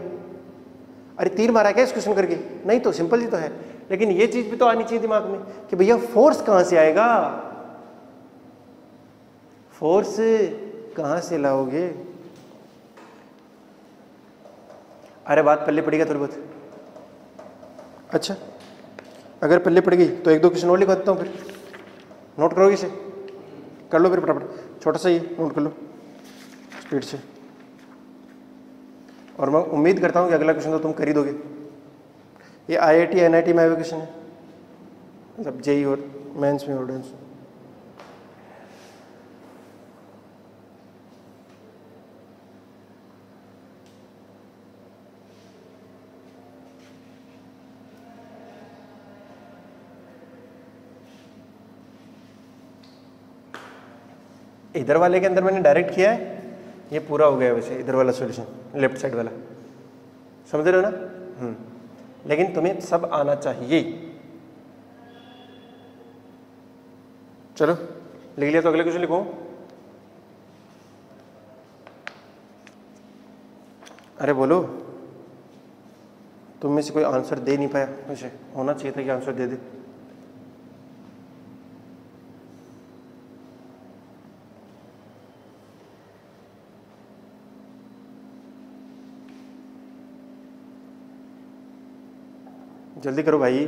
अरे तीर मारा क्या इस क्वेश्चन करके, नहीं तो सिंपल ही तो है। लेकिन ये चीज भी तो आनी चाहिए दिमाग में कि भैया फोर्स कहां से आएगा, फोर्स कहां से लाओगे। अरे बात पल्ले पड़ेगा थोड़ी बहुत। अच्छा अगर पल्ले पड़ गई तो 1-2 क्वेश्चन और लिखवा देता हूँ, फिर नोट करोगे इसे, कर लो फिर फटाफट, छोटा सा ही नोट कर लो स्पीड से। और मैं उम्मीद करता हूँ कि अगला क्वेश्चन तो तुम कर ही दोगे। ये IIT NIT में आए हुए क्वेश्चन है, मतलब JEE और मेंस में ऑर्डिनेंस। इधर वाले के अंदर मैंने डायरेक्ट किया है, ये पूरा हो गया वैसे इधर वाला सॉल्यूशन, लेफ्ट साइड वाला, समझ रहे हो ना। लेकिन तुम्हें सब आना चाहिए। चलो लिख लिया तो अगले क्वेश्चन लिखो। अरे बोलो, तुम में से कोई आंसर दे नहीं पाया, वैसे होना चाहिए था कि आंसर दे दे। जल्दी करो भाई।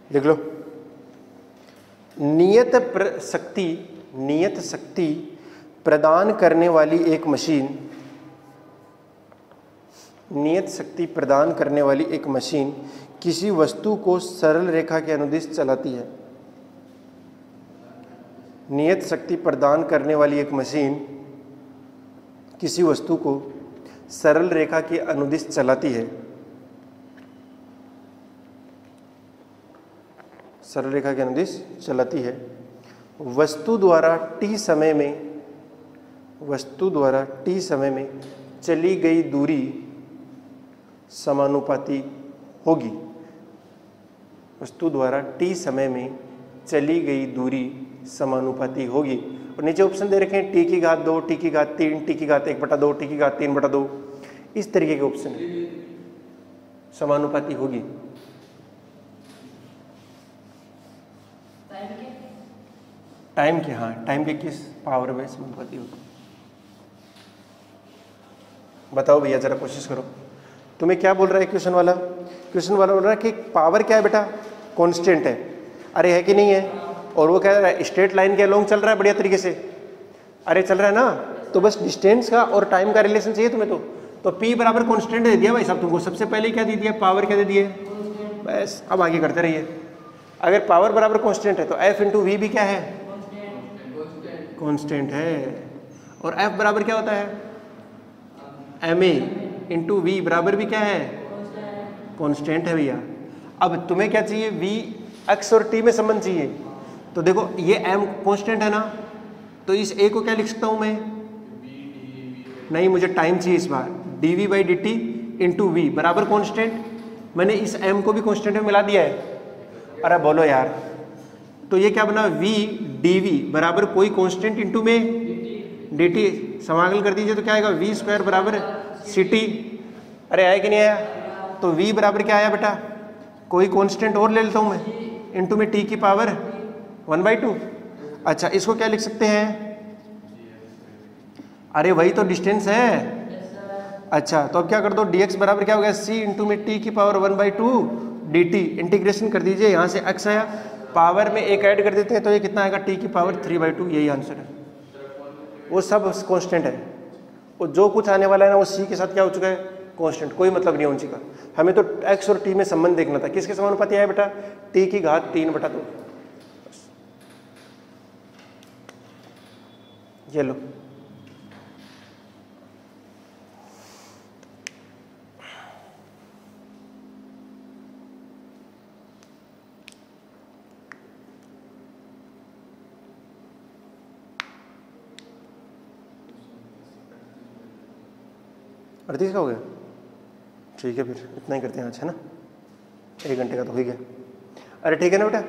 लिख लो, नियत शक्ति प्रदान करने वाली एक मशीन, नियत शक्ति प्रदान करने वाली एक मशीन किसी वस्तु को सरल रेखा के अनुदिश चलाती है। नियत शक्ति प्रदान करने वाली एक मशीन किसी वस्तु को सरल रेखा के अनुदिश चलाती है। सरल रेखा के अनुदिश चलाती है। वस्तु द्वारा t समय में चली गई दूरी समानुपाती होगी। वस्तु द्वारा t समय में चली गई दूरी समानुपाती होगी। और नीचे ऑप्शन दे रखे हैं t की घात 2, t की घात 3, t की घात 1/2, t की घात 3/2, इस तरीके के ऑप्शन है। समानुपाती होगी। टाइम के, हाँ टाइम के किस पावर में समानुपाती होगी, बताओ भैया जरा कोशिश करो। तुम्हें क्या बोल रहा है क्वेश्चन वाला बोल रहा है कि पावर क्या है बेटा, कांस्टेंट है। अरे है कि नहीं है, और वो कह रहा है स्ट्रेट लाइन के अलोंग चल रहा है बढ़िया तरीके से। अरे चल रहा है ना, तो बस डिस्टेंस का और टाइम का रिलेशन चाहिए तुम्हें। तो P बराबर कांस्टेंट दे दिया भाई साहब तुमको, सबसे पहले क्या दे दिया, पावर क्या दे दिए, बस अब आगे करते रहिए। अगर पावर बराबर कांस्टेंट है तो F इंटू वी भी क्या है, कांस्टेंट है। और F बराबर क्या होता है, ma इंटू वी बराबर भी क्या है, कांस्टेंट है भैया। अब तुम्हें क्या चाहिए, v x और t में संबंध चाहिए। तो देखो ये m कांस्टेंट है ना, तो इस a को क्या लिख सकता हूं मैं, नहीं मुझे टाइम चाहिए इस बार, dv by D T into V बराबर कांस्टेंट। मैंने इस m को भी कांस्टेंट में मिला दिया है। अरे बोलो यार, तो ये क्या बना, v dv बराबर कोई कांस्टेंट इंटू में dt, समाकल कर दीजिए तो क्या आएगा, v स्क्वायर बराबर ct। अरे आया कि नहीं आया, तो v बराबर क्या आया बेटा, कोई कांस्टेंट और ले लेता हूं मैं, इंटू में t की पावर 1/2। अच्छा इसको क्या लिख सकते हैं, अरे वही तो डिस्टेंस है। अच्छा तो अब क्या कर दो, dx बराबर क्या हो गया, c इंटू में t की पावर 1/2 dt। इंटीग्रेशन कर दीजिए, यहाँ से x आया, पावर में एक ऐड कर देते हैं तो ये कितना आएगा, t की पावर 3/2। यही आंसर है, वो सब कांस्टेंट है। वो जो कुछ आने वाला है ना वो c के साथ क्या हो चुका है, कांस्टेंट, कोई मतलब नहीं है उनसी का। हमें तो x और t में संबंध देखना था, किसके समानुपाती है बेटा, t की घात 3/2। ये लो, अड़तीस का हो गया, ठीक है फिर इतना ही करते हैं आज, है ना, 1 घंटे का तो हो ही गया। अरे ठीक है ना बेटा,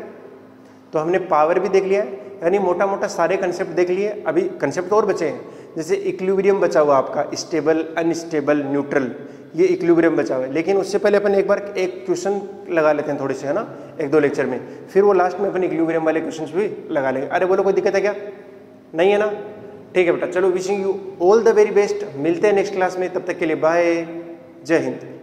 तो हमने पावर भी देख लिया है, यानी मोटा मोटा सारे कंसेप्ट देख लिए। अभी कंसेप्ट और बचे हैं, जैसे इक्विलिब्रियम बचा हुआ आपका, स्टेबल अनस्टेबल न्यूट्रल, ये इक्विलिब्रियम बचा हुआ है। लेकिन उससे पहले अपन एक बार एक क्वेश्चन लगा लेते हैं थोड़े से, है ना, 1-2 लेक्चर में, फिर वो लास्ट में अपन इक्विलिब्रियम वाले क्वेश्चन भी लगा लेंगे। अरे बोलो कोई दिक्कत है क्या, नहीं है ना, ठीक है बेटा। चलो wishing you all the very best, मिलते हैं नेक्स्ट क्लास में, तब तक के लिए बाय, जय हिंद।